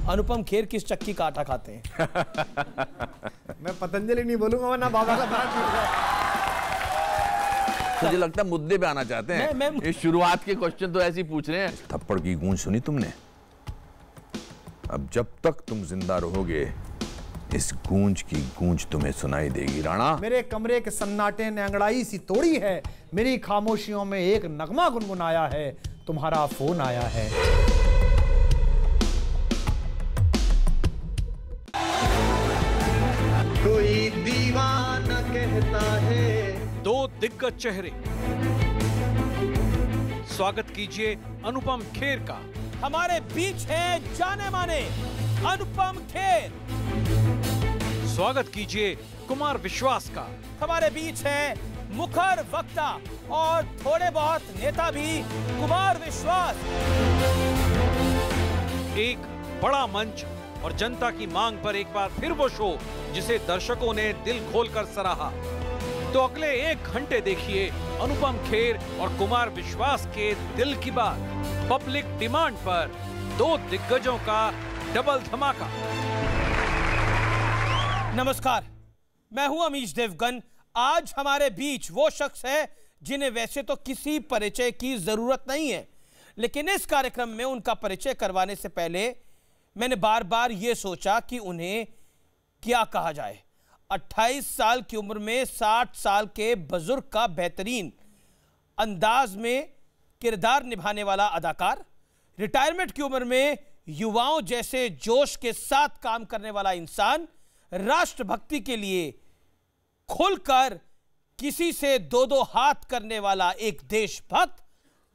अनुपम खेर किस चक्की का आटा खाते हैं? मैं पतंजलि नहीं बोलूंगा वरना बाबा का नाम छूट जाए। मुझे लगता है मुद्दे पे आना चाहते हैं। ये शुरुआत के क्वेश्चन तो ऐसे ही पूछ रहे हैं। थप्पड़ की गूंज सुनी तुमने? अब जब तक तुम जिंदा रहोगे इस गूंज की गूंज तुम्हें सुनाई देगी राणा। मेरे कमरे के सन्नाटे ने अंगड़ाई सी तोड़ी है, मेरी खामोशियों में एक नगमा गुनगुनाया है, तुम्हारा फोन आया है। कोई दीवाना कहता है। दो दिग्गज चेहरे, स्वागत कीजिए अनुपम खेर का। हमारे बीच है जाने माने अनुपम खेर। स्वागत कीजिए कुमार विश्वास का। हमारे बीच है मुखर वक्ता और थोड़े बहुत नेता भी कुमार विश्वास। एक बड़ा मंच और जनता की मांग पर एक बार फिर वो शो जिसे दर्शकों ने दिल खोलकर सराहा। तो अगले 1 घंटे देखिए अनुपम खेर और कुमार विश्वास के दिल की बात। पब्लिक डिमांड पर 2 दिग्गजों का डबल धमाका। नमस्कार, मैं हूं अमीश देवगन। आज हमारे बीच वो शख्स है जिन्हें वैसे तो किसी परिचय की जरूरत नहीं है, लेकिन इस कार्यक्रम में उनका परिचय करवाने से पहले मैंने बार बार ये सोचा कि उन्हें क्या कहा जाए। 28 साल की उम्र में 60 साल के बुजुर्ग का बेहतरीन अंदाज में किरदार निभाने वाला अदाकार, रिटायरमेंट की उम्र में युवाओं जैसे जोश के साथ काम करने वाला इंसान, राष्ट्रभक्ति के लिए खुलकर किसी से 2-2 हाथ करने वाला एक देशभक्त,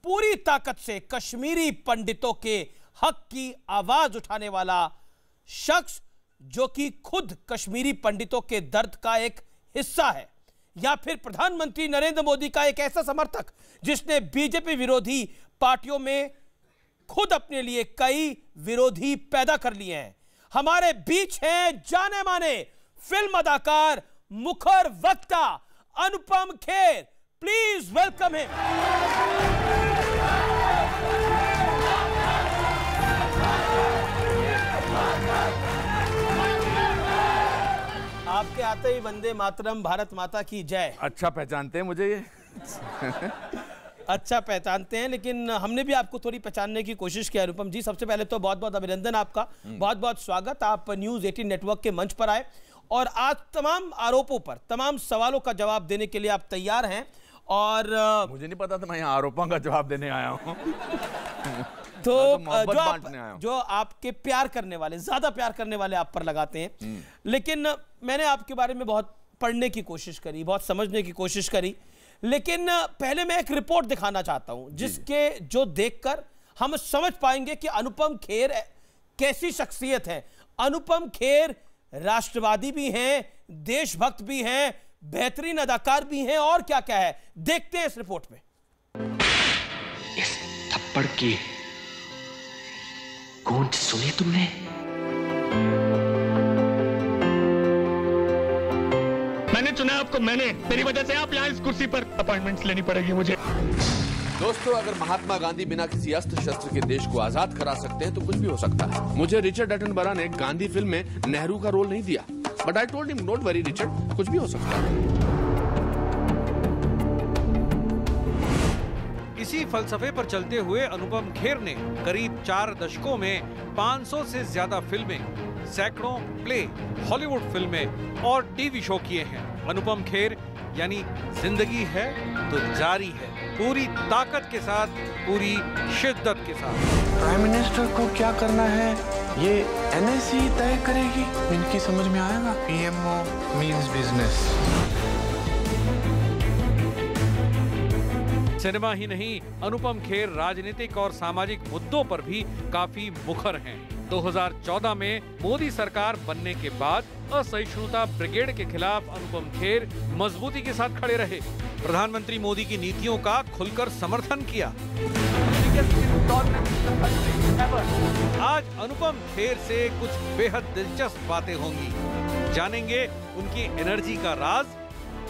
पूरी ताकत से कश्मीरी पंडितों के हक की आवाज उठाने वाला शख्स जो कि खुद कश्मीरी पंडितों के दर्द का एक हिस्सा है, या फिर प्रधानमंत्री नरेंद्र मोदी का एक ऐसा समर्थक जिसने बीजेपी विरोधी पार्टियों में खुद अपने लिए कई विरोधी पैदा कर लिए हैं। हमारे बीच हैं जाने माने फिल्म अदाकार, मुखर वक्ता Anupam Kher. Please welcome him. आपके आते ही वंदे मातरम, भारत माता की जय। अच्छा पहचानते हैं मुझे ये। अच्छा पहचानते हैं, लेकिन हमने भी आपको थोड़ी पहचानने की कोशिश की। अनुपम जी, सबसे पहले तो बहुत बहुत अभिनंदन आपका, बहुत बहुत स्वागत। आप न्यूज़ 18 नेटवर्क के मंच पर आए और आज तमाम आरोपों पर, तमाम सवालों का जवाब देने के लिए आप तैयार हैं। और मुझे नहीं पता था मैं यहाँ आरोपों का जवाब देने आया हूँ। तो जो आपके प्यार करने वाले, ज्यादा प्यार करने वाले आप पर लगाते हैं। लेकिन मैंने आपके बारे में बहुत पढ़ने की कोशिश करी, बहुत समझने की कोशिश करी, लेकिन पहले मैं एक रिपोर्ट दिखाना चाहता हूं जिसके जो देखकर हम समझ पाएंगे कि अनुपम खेर कैसी शख्सियत है। अनुपम खेर राष्ट्रवादी भी हैं, देशभक्त भी हैं, बेहतरीन अदाकार भी हैं, और क्या क्या है देखते हैं इस रिपोर्ट में। इस थप्पड़ की गूंज सुनी तुमने? मैंने चुना आपको, मेरी वजह से आप यहाँ इस कुर्सी पर अपॉइंटमेंट्स लेनी पड़ेगी मुझे। दोस्तों, अगर महात्मा गांधी बिना किसी अस्त्र शस्त्र के देश को आजाद करा सकते हैं तो कुछ भी हो सकता है। मुझे रिचर्ड एटनबरा ने गांधी फिल्म में नेहरू का रोल नहीं दिया, but I told him don't worry Richard, कुछ भी हो सकता है। इसी फलसफे पर चलते हुए अनुपम खेर ने करीब 4 दशकों में 500 से ज्यादा फिल्में, सैकड़ों प्ले, हॉलीवुड फिल्में और टीवी शो किए हैं। अनुपम खेर यानी जिंदगी है तो जारी है, पूरी ताकत के साथ, पूरी शिद्दत के साथ। प्राइम मिनिस्टर को क्या करना है ये एनएससी तय करेगी। इनकी समझ में आएगा। PMO means business. सिनेमा ही नहीं, अनुपम खेर राजनीतिक और सामाजिक मुद्दों पर भी काफी मुखर हैं। 2014 में मोदी सरकार बनने के बाद असहिष्णुता ब्रिगेड के खिलाफ अनुपम खेर मजबूती के साथ खड़े रहे। प्रधानमंत्री मोदी की नीतियों का खुलकर समर्थन किया। आज अनुपम खेर से कुछ बेहद दिलचस्प बातें होंगी। जानेंगे उनकी एनर्जी का राज,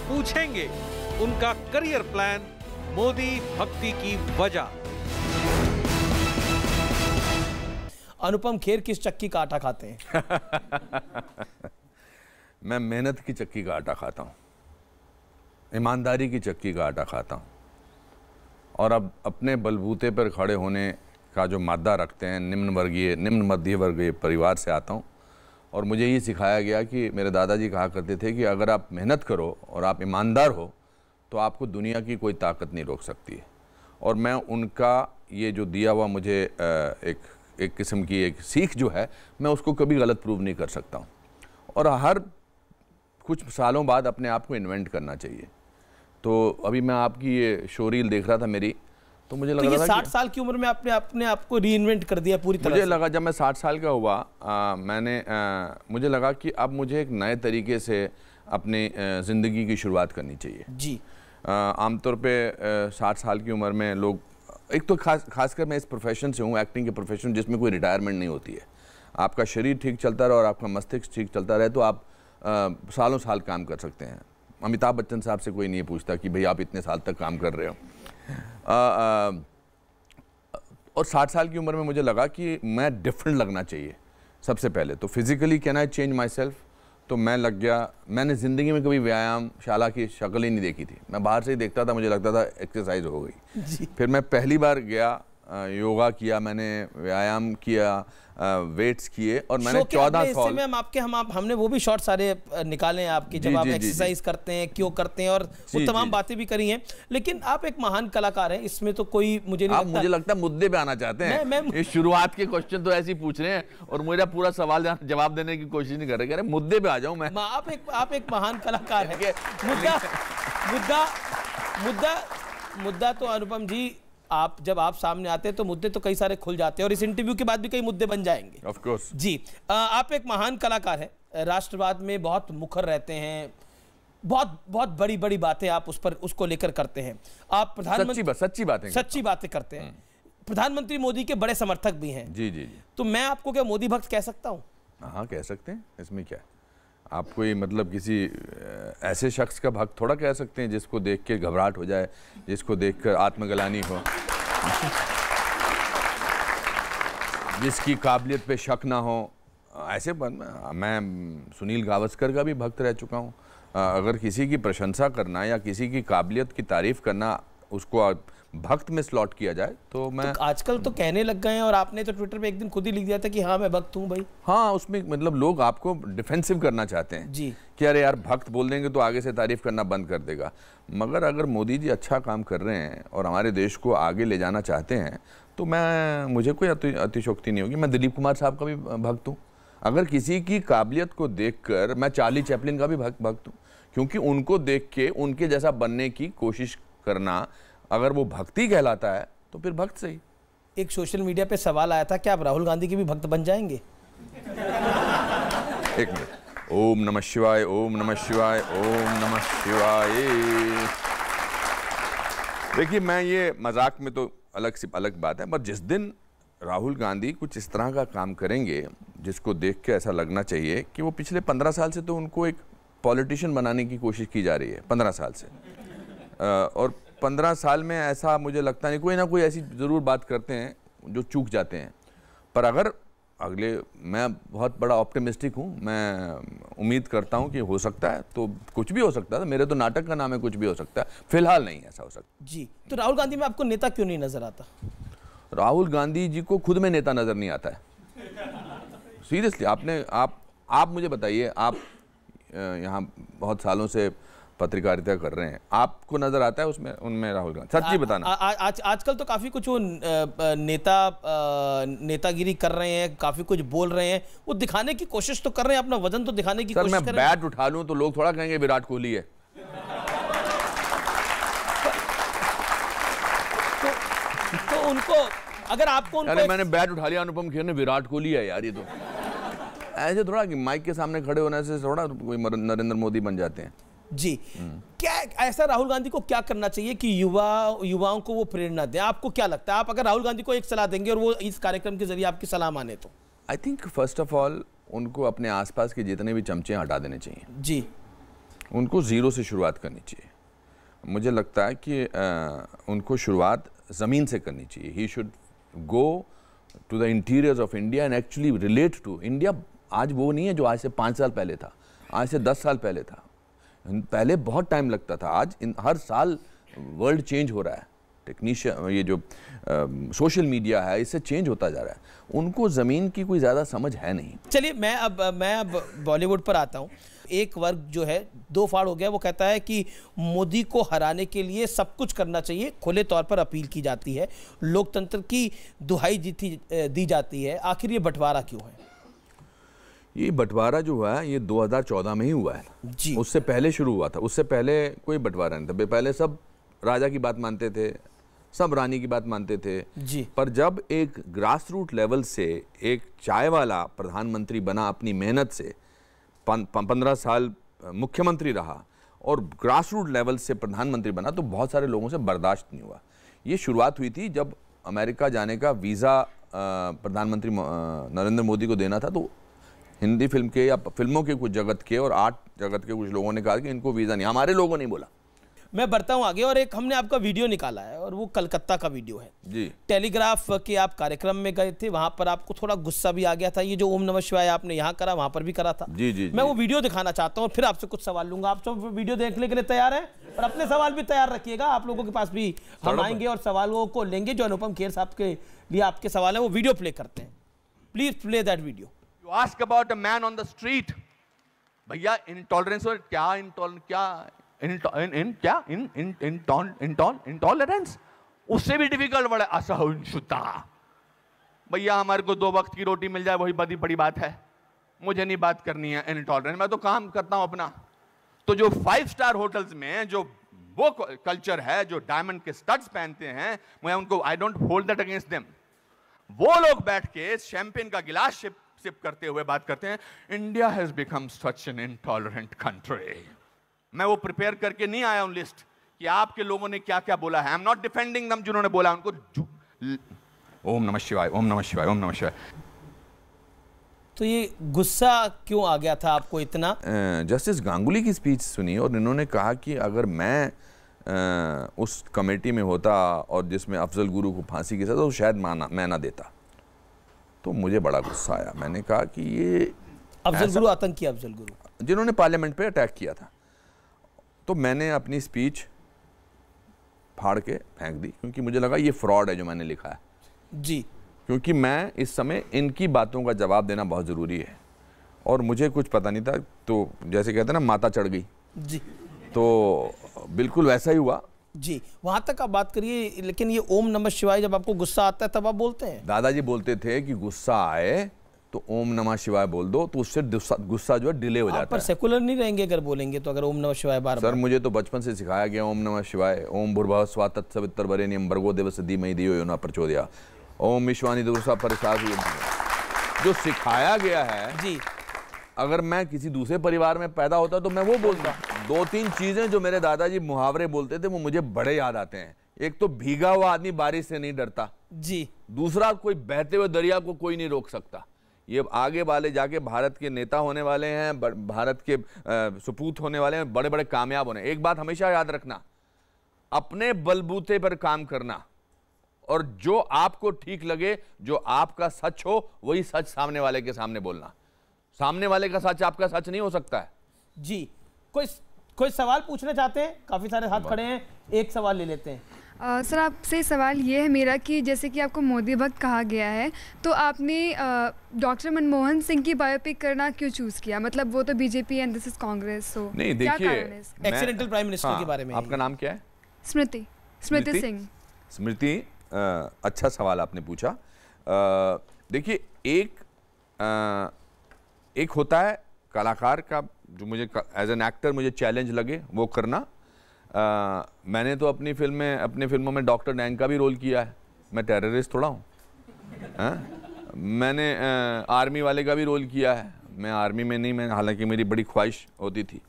पूछेंगे उनका करियर प्लान, मोदी भक्ति की वजह। अनुपम खेर किस चक्की का आटा खाते हैं? मैं मेहनत की चक्की का आटा खाता हूँ, ईमानदारी की चक्की का आटा खाता हूँ, और अब अपने बलबूते पर खड़े होने का जो मादा रखते हैं, निम्न मध्य वर्गीय परिवार से आता हूँ। और मुझे ये सिखाया गया कि मेरे दादाजी कहा करते थे कि अगर आप मेहनत करो और आप ईमानदार हो तो आपको दुनिया की कोई ताकत नहीं रोक सकती है। और मैं उनका ये जो दिया हुआ मुझे एक किस्म की एक सीख जो है, मैं उसको कभी गलत प्रूव नहीं कर सकता हूँ। और हर कुछ सालों बाद अपने आप को इन्वेंट करना चाहिए। तो अभी मैं आपकी ये शो रील देख रहा था मेरी, तो मुझे लग रहा था 60 साल की उम्र में आपने अपने आप को रीइन्वेंट कर दिया पूरी तरह मुझे से। लगा जब मैं 60 साल का हुआ, मुझे लगा कि अब मुझे एक नए तरीके से अपनी ज़िंदगी की शुरुआत करनी चाहिए जी। आमतौर पे 60 साल की उम्र में लोग, एक तो खासकर मैं इस प्रोफेशन से हूँ, एक्टिंग के प्रोफेशन, जिसमें कोई रिटायरमेंट नहीं होती है। आपका शरीर ठीक चलता रहे और आपका मस्तिष्क ठीक चलता रहे तो आप सालों साल काम कर सकते हैं। अमिताभ बच्चन साहब से कोई नहीं पूछता कि भाई आप इतने साल तक काम कर रहे हो। और 60 साल की उम्र में मुझे लगा कि मैं डिफरेंट लगना चाहिए। सबसे पहले तो physically can I change my self, तो मैं लग गया। मैंने ज़िंदगी में कभी व्यायामशाला की शक्ल ही नहीं देखी थी, मैं बाहर से ही देखता था, मुझे लगता था एक्सरसाइज हो गई। फिर मैं पहली बार गया, योगा किया, मैंने व्यायाम किया, वेट्स किए, और मैंने 14 साल हमने वो भी शॉर्ट सारे निकाले हैं आपके, जब आप एक्सरसाइज करते हैं, क्यों करते हैं, और वो तमाम बातें भी करी हैं। लेकिन आप एक महान कलाकार हैं, इसमें तो कोई मुझे नहीं लगता। मुझे लगता है मुद्दे पे आना चाहते हैं। ये शुरुआत के क्वेश्चन तो ऐसे ही पूछ रहे हैं और मेरा पूरा सवाल जवाब देने की कोशिश नहीं कर रहे। मुद्दे पे आ जाऊं मैं। आप एक महान कलाकार हैं। मुद्दा तो अनुपम जी, आप जब आप सामने आते हैं तो मुद्दे तो कई सारे खुल जाते हैं, और इस इंटरव्यू के बाद भी कई मुद्दे बन जाएंगे। ऑफ कोर्स जी। आप एक महान कलाकार हैं, राष्ट्रवाद में बहुत मुखर रहते हैं, बहुत बड़ी बड़ी बातें आप उसको लेकर करते हैं। आप प्रधानमंत्री सच्ची बातें करते हैं। प्रधानमंत्री मोदी के बड़े समर्थक भी हैं। जी। तो मैं आपको क्या मोदी भक्त कह सकता हूँ? हाँ, कह सकते हैं, इसमें क्या है। आप कोई मतलब किसी ऐसे शख्स का भक्त थोड़ा कह सकते हैं जिसको देख के घबराहट हो जाए, जिसको देखकर आत्मग्लानि हो, जिसकी काबिलियत पे शक ना हो। ऐसे मैं सुनील गावस्कर का भी भक्त रह चुका हूँ। अगर किसी की प्रशंसा करना या किसी की काबिलियत की तारीफ करना उसको भक्त में स्लॉट किया जाए तो मैं तो आजकल तो कहने लग गए हैं, और आपने तो ट्विटर पे एक दिन खुद ही लिख दिया था कि हाँ मैं भक्त हूँ भाई। हाँ, उसमें मतलब लोग आपको डिफेंसिव करना चाहते हैं जी कि अरे यार भक्त बोल देंगे तो आगे से तारीफ करना बंद कर देगा। मगर अगर मोदी जी अच्छा काम कर रहे हैं और हमारे देश को आगे ले जाना चाहते हैं तो मुझे कोई अतिशोक्ति नहीं होगी। मैं दिलीप कुमार साहब का भी भक्त हूँ। अगर किसी की काबिलियत को देखकर, मैं चार्ली चैपलिन का भी भक्त हूँ, क्योंकि उनको देख के उनके जैसा बनने की कोशिश करना अगर वो भक्ति कहलाता है तो फिर भक्त सही। एक सोशल मीडिया पे सवाल आया था कि आप राहुल गांधी के भी भक्त बन जाएंगे? एक मिनट। ओम नमः शिवाय, ओम नमः शिवाय, ओम नमः शिवाय। देखिए, मैं ये मजाक में तो अलग बात है, पर जिस दिन राहुल गांधी कुछ इस तरह का काम करेंगे जिसको देख के ऐसा लगना चाहिए कि वो पिछले 15 साल से तो उनको एक पॉलिटिशियन बनाने की कोशिश की जा रही है, 15 साल से, और 15 साल में ऐसा मुझे लगता नहीं, कोई ना कोई ऐसी ज़रूर बात करते हैं जो चूक जाते हैं। पर अगर मैं बहुत बड़ा ऑप्टिमिस्टिक हूँ, मैं उम्मीद करता हूँ कि हो सकता है, तो कुछ भी हो सकता है। मेरे तो नाटक का नाम है, कुछ भी हो सकता है। फिलहाल नहीं ऐसा हो सकता। जी। तो राहुल गांधी में आपको नेता क्यों नहीं नजर आता? राहुल गांधी जी को खुद में नेता नजर नहीं आता है। सीरियसली, आप मुझे बताइए, आप यहाँ बहुत सालों से पत्रकारिता कर रहे हैं, आपको नजर आता है उसमें उनमें राहुल गांधी? सच्ची बताना। आजकल तो काफी कुछ वो नेतागिरी कर रहे हैं, काफी कुछ बोल रहे हैं, वो दिखाने की कोशिश तो कर रहे हैं, अपना वजन तो दिखाने की कोशिश कर रहे हैं। मैं बैट उठा लूं तो लोग थोड़ा कहेंगे विराट कोहली है। तो उनको, अगर आपको मैंने बैट उठा लिया, अनुपम खेर ने विराट कोहली है यार, ये तो ऐसे थोड़ा कि माइक के सामने खड़े होने से थोड़ा कोई नरेंद्र मोदी बन जाते हैं। जी। क्या ऐसा राहुल गांधी को क्या करना चाहिए कि युवाओं को वो प्रेरणा दें? आपको क्या लगता है, आप अगर राहुल गांधी को एक सलाह देंगे और वो इस कार्यक्रम के जरिए आपकी सलाह माने तो? I think first of all उनको अपने आसपास के जितने भी चमचे हटा देने चाहिए। जी। उनको जीरो से शुरुआत करनी चाहिए। मुझे लगता है कि उनको शुरुआत ज़मीन से करनी चाहिए। He should go to the interiors of India and actually relate to India। आज वो नहीं है जो आज से 5 साल पहले था, आज से 10 साल पहले था। पहले बहुत टाइम लगता था, आज हर साल वर्ल्ड चेंज हो रहा है। टेक्नीशियन, ये जो सोशल मीडिया है, इससे चेंज होता जा रहा है। उनको ज़मीन की कोई ज़्यादा समझ है नहीं। चलिए मैं अब बॉलीवुड पर आता हूँ। एक वर्ग जो है दो फाड़ हो गया, वो कहता है कि मोदी को हराने के लिए सब कुछ करना चाहिए, खुले तौर पर अपील की जाती है, लोकतंत्र की दुहाई दी जाती है। आखिर ये बंटवारा क्यों है? ये बंटवारा जो हुआ है ये 2014 में ही हुआ है जी। उससे पहले शुरू हुआ था, उससे पहले कोई बंटवारा नहीं था। पहले सब राजा की बात मानते थे, सब रानी की बात मानते थे जी। पर जब एक ग्रास रूट लेवल से एक चाय वाला प्रधानमंत्री बना, अपनी मेहनत से 15 साल मुख्यमंत्री रहा और ग्रास रूट लेवल से प्रधानमंत्री बना, तो बहुत सारे लोगों से बर्दाश्त नहीं हुआ। ये शुरुआत हुई थी जब अमेरिका जाने का वीज़ा प्रधानमंत्री नरेंद्र मोदी को देना था, तो हिंदी फिल्म के या फिल्मों के कुछ जगत के और आर्ट जगत के कुछ लोगों ने कहा कि इनको वीज़ा नहीं, हमारे लोगों ने बोला। मैं बढ़ता हूं आगे, और एक हमने आपका वीडियो निकाला है और वो कलकत्ता का वीडियो है जी। टेलीग्राफ के आप कार्यक्रम में गए थे, वहां पर आपको थोड़ा गुस्सा भी आ गया था। ये जो ओम नमः शिवाय आपने यहाँ करा, वहां पर भी करा था। जी जी। मैं वो वीडियो दिखाना चाहता हूँ और फिर आपसे कुछ सवाल लूंगा। आप सब वीडियो देखने के लिए तैयार हैं? और अपने सवाल भी तैयार रखिएगा, आप लोगों के पास भी हम आएंगे और सवालों को लेंगे। जो अनुपम खेर साहब के लिए आपके सवाल है वो वीडियो प्ले करते हैं। Please play that video. You ask about a man on the street, भैया intolerance और क्या intolerance उससे भी डिफिकल्ट वर्ड है असहिष्णुता। भैया हमारे को 2 वक्त की रोटी मिल जाए वही बड़ी बात है, मुझे नहीं बात करनी है intolerance। मैं तो काम करता हूं अपना। तो जो 5 स्टार होटल्स में जो वो कल्चर है, जो डायमंड के स्टड्स पहनते हैं, मैं उनको I don't hold that against them. वो लोग बैठ के शैंपेन का गिलास सिप करते हुए बात करते हैं, India has become such an intolerant country. मैं वो प्रिपेयर करके नहीं आया हूं लिस्ट कि आपके लोगों ने क्या क्या बोला है। आई एम नॉट डिफेंडिंग दम, जिन्होंने बोला उनको ओम नमः शिवाय, ओम नमः शिवाय, ओम नमः शिवाय। तो ये गुस्सा क्यों आ गया था आपको इतना? जस्टिस गांगुली की स्पीच सुनी और इन्होंने कहा कि अगर मैं उस कमेटी में होता और जिसमें अफजल गुरु को फांसी की सजा, तो शायद मैं ना देता। तो मुझे बड़ा गुस्सा आया। मैंने कहा कि ये अफजल गुरु, आतंकी अफजल गुरु जिन्होंने पार्लियामेंट पे अटैक किया था। तो मैंने अपनी स्पीच फाड़ के फेंक दी, क्योंकि मुझे लगा ये फ्रॉड है जो मैंने लिखा है जी। क्योंकि मैं इस समय इनकी बातों का जवाब देना बहुत ज़रूरी है और मुझे कुछ पता नहीं था। तो जैसे कहते हैं ना, माता चढ़ गई जी, तो बिल्कुल वैसा ही हुआ जी। वहां तक आप बात करिए, लेकिन ये ओम नमः शिवाय जब आपको गुस्सा आता है तब आप बोलते हैं? दादाजी बोलते थे कि गुस्सा आए तो ओम नमः शिवाय बोल दो, तो उससे गुस्सा जो है डिले हो जाता है। पर सेकुलर नहीं रहेंगे अगर बोलेंगे तो, अगर ओम नमः शिवाय बार सर मुझे तो बचपन से सिखाया गया ओम नमः शिवाय, ओम भूर्भुवः स्वः तत्सवितुर्वरेण्यं भर्गो देवस्य धीमहि धियो यो नः प्रचोदयात्, ओम विश्वानि दुर्सा परिसाद, जो सिखाया गया है जी। अगर मैं किसी दूसरे परिवार में पैदा होता तो मैं वो बोलता। 2-3 चीजें जो मेरे दादाजी मुहावरे बोलते थे वो मुझे बड़े याद आते हैं। एक तो भीगा हुआ आदमी बारिश से नहीं डरता जी। दूसरा, कोई बहते हुए दरिया को कोई नहीं रोक सकता। ये आगे वाले जाके भारत के नेता होने वाले हैं, भारत के सपूत होने वाले हैं, बड़े बड़े कामयाब होने। एक बात हमेशा याद रखना, अपने बलबूते पर काम करना और जो आपको ठीक लगे, जो आपका सच हो, वही सच सामने वाले के सामने बोलना। सामने वाले का सच आपका सच नहीं हो सकता है जी। कोई सवाल पूछना चाहते हैं? काफी सारे हाथ खड़े हैं, एक सवाल ले लेते हैं। सर आपसे सवाल ये है मेरा कि जैसे कि आपको मोदी भक्त कहा गया है, तो आपने डॉक्टर मनमोहन सिंह की बायोपिक करना क्यों चूज किया? मतलब वो तो BJP and this is Congress, so नहीं देखिए, एक्सीडेंटल प्राइम मिनिस्टर के बारे में। आपका नाम क्या है? स्मृति सिंह। स्मृति, अच्छा सवाल आपने पूछा। देखिए, एक होता है कलाकार का, जो मुझे एज एन एक्टर मुझे चैलेंज लगे वो करना। मैंने तो अपनी फिल्मों में डॉक्टर नैंग का भी रोल किया है। मैं टेररिस्ट थोड़ा हूँ। मैंने आर्मी वाले का भी रोल किया है। मैं आर्मी में नहीं, मैं हालांकि मेरी बड़ी ख्वाहिश होती थी।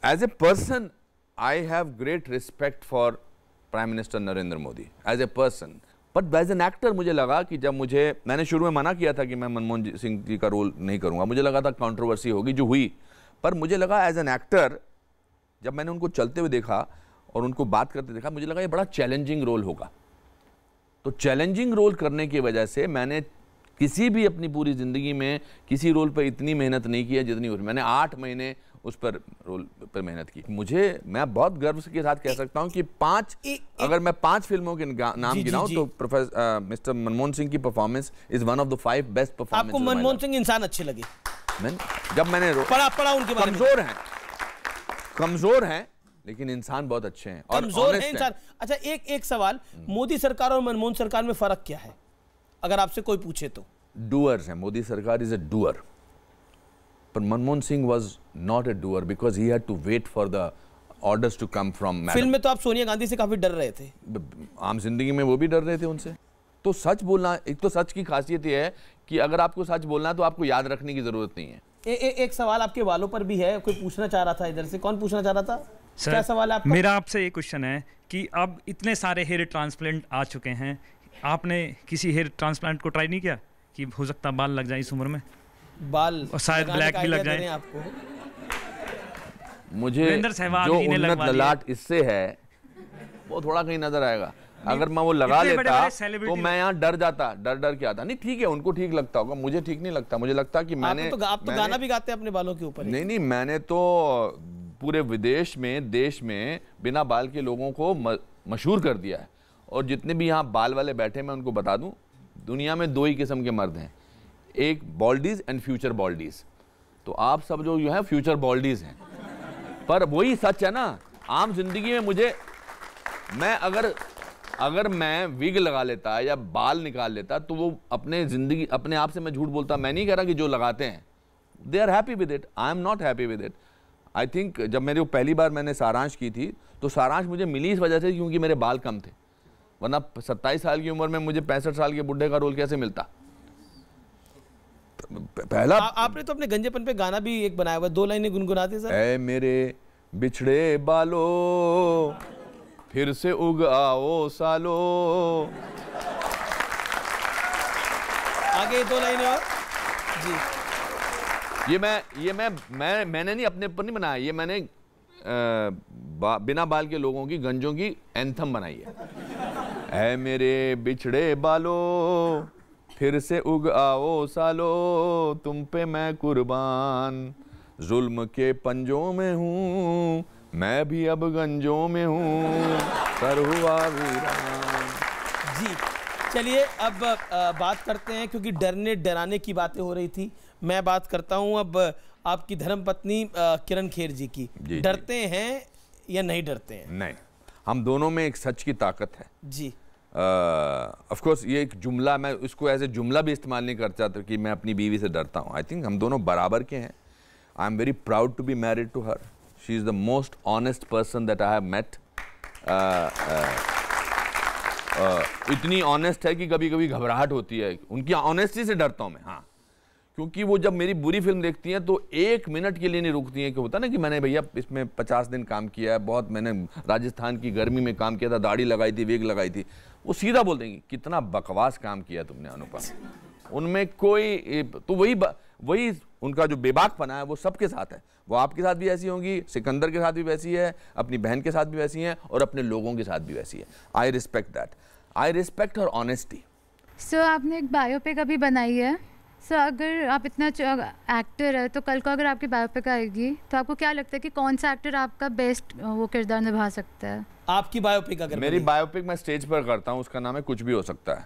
As a person I have great respect for prime minister Narendra Modi as a person, but as an actor मुझे लगा कि जब मैंने शुरू में मना किया था कि मैं मनमोहन सिंह जी का रोल नहीं करूँगा, मुझे लगा था कंट्रोवर्सी होगी, जो हुई। पर मुझे लगा एज एन एक्टर, जब मैंने उनको चलते हुए देखा और उनको बात करते देखा, मुझे लगा ये बड़ा चैलेंजिंग रोल होगा। तो चैलेंजिंग रोल करने की वजह से मैंने किसी भी अपनी पूरी जिंदगी में किसी रोल पर इतनी मेहनत नहीं की है जितनी मैंने 8 महीने उस पर रोल पर मेहनत की। मैं बहुत गर्व के साथ कह सकता हूं कि अगर मैं 5 फिल्मों के नाम गिनाऊं तो प्रोफेसर मिस्टर मनमोहन सिंह की performance is one of the 5 best performance. आपको मनमोहन सिंह इंसान अच्छे लगे? जब मैंने पढ़ा उनके बारे में। कमजोर हैं लेकिन इंसान बहुत अच्छे हैं और कमजोर है इंसान। अच्छा, एक सवाल, मोदी सरकार और मनमोहन सरकार में फर्क क्या है अगर आपसे कोई पूछे तो? डूअर्स हैं। मोदी सरकार इज अ डूअर, पर Manmohan Singh was not a doer because he had to wait for the orders to come from. Film में तो आप सोनिया गांधी से काफी डर रहे थे। आम जिंदगी में वो भी डर रहे थे उनसे। तो सच बोलना, एक तो सच की खासियत ये है कि अगर आपको सच बोलना है तो आपको याद रखने की जरूरत नहीं है। एक सवाल आपके बालों पर भी है, कोई पूछना चाह रहा था इधर से। कौन पूछना चाह रहा था? सर, क्या सवाल है आपका? मेरा आपसे एक क्वेश्चन है कि अब इतने सारे हेयर ट्रांसप्लांट आ चुके हैं, आपने किसी हेयर ट्रांसप्लांट को ट्राई नहीं किया कि हो सकता बाल लग जाए इस उम्र में? बाल और शायद ब्लैक भी लग जाए आपको। मुझे जो उन्नत ललाट इससे है वो थोड़ा कहीं नजर आएगा। अगर मैं वो लगा लेता तो मैं यहाँ डर जाता, डर के आता। नहीं ठीक है, उनको ठीक लगता होगा, मुझे ठीक नहीं लगता। मुझे लगता कि आप तो गाना भी गाते हैं अपने बालों के ऊपर। नहीं, मैंने तो पूरे विदेश में, देश में बिना बाल के लोगों को मशहूर कर दिया है। और जितने भी यहाँ बाल वाले बैठे, मैं उनको बता दूं, दुनिया में 2 ही किस्म के मर्द हैं, एक बॉल्डीज एंड फ्यूचर बॉल्डीज। तो आप सब जो है फ्यूचर बॉल्डीज हैं, पर वही सच है ना। आम जिंदगी में मैं अगर मैं विग लगा लेता या बाल निकाल लेता तो वो अपने आप से मैं झूठ बोलता। मैं नहीं कह रहा कि जो लगाते हैं they are happy with it, I am not happy with it. I think जब मेरे पहली बार मैंने सारांश की थी तो सारांश मुझे मिली इस वजह से क्योंकि मेरे बाल कम थे, वरना 27 साल की उम्र में मुझे 65 साल के बुढ़े का रोल कैसे मिलता? पहला आपने तो अपने गंजेपन पे गाना भी एक बनाया हुआ, 2 लाइनें गुनगुनाते सर। ऐ मेरे बिछड़े बालों फिर से उग आओ सालो। आगे 2 लाइनें और जी। मैंने नहीं अपने ऊपर नहीं बनाया, ये मैंने बिना बाल के लोगों की गंजों की एंथम बनाई है। ऐ मेरे बिछड़े बालों फिर से उग आओ सालो, तुम पे मैं कुर्बान, जुल्म के पंजों में हूँ मैं भी अब गंजों में हूँ, सर हुआ वीरान। जी चलिए अब बात करते हैं, क्योंकि डरने डराने की बातें हो रही थी। मैं बात करता हूं अब आपकी धर्मपत्नी किरण खेर जी की। डरते हैं या नहीं डरते हैं? नहीं, हम दोनों में एक सच की ताकत है जी। ऑफ कोर्स ये एक जुमला, मैं इसको एज ए जुमला भी इस्तेमाल नहीं कर चाहता कि मैं अपनी बीवी से डरता हूं। आई थिंक हम दोनों बराबर के हैं। I am very proud to be married to her. She is the most honest person that I have met. इतनी ऑनेस्ट है कि कभी कभी घबराहट होती है, उनकी ऑनेस्टी से डरता हूं मैं। हाँ, क्योंकि वो जब मेरी बुरी फिल्म देखती हैं तो 1 मिनट के लिए नहीं रुकती हैं कि होता ना कि मैंने भैया इसमें 50 दिन काम किया है, बहुत मैंने राजस्थान की गर्मी में काम किया था, दाढ़ी लगाई थी, विग लगाई थी। वो सीधा बोल देंगी कितना बकवास काम किया तुमने अनुपम। उनमें कोई तो वही उनका जो बेबाकपना है वो सबके साथ है। वो आपके साथ भी ऐसी होंगी, सिकंदर के साथ भी वैसी है, अपनी बहन के साथ भी वैसी है और अपने लोगों के साथ भी वैसी है। I respect that, I respect her honesty. So आपने एक बायोपिक अभी बनाई है, सो अगर आप इतना एक्टर है तो कल को अगर आपकी बायोपिक आएगी तो आपको क्या लगता है कि कौन सा एक्टर आपका बेस्ट वो किरदार निभा सकता है? आपकी बायोपिक अगर मेरी बायोपिक मैं स्टेज पर करता हूँ, उसका नाम है कुछ भी हो सकता है।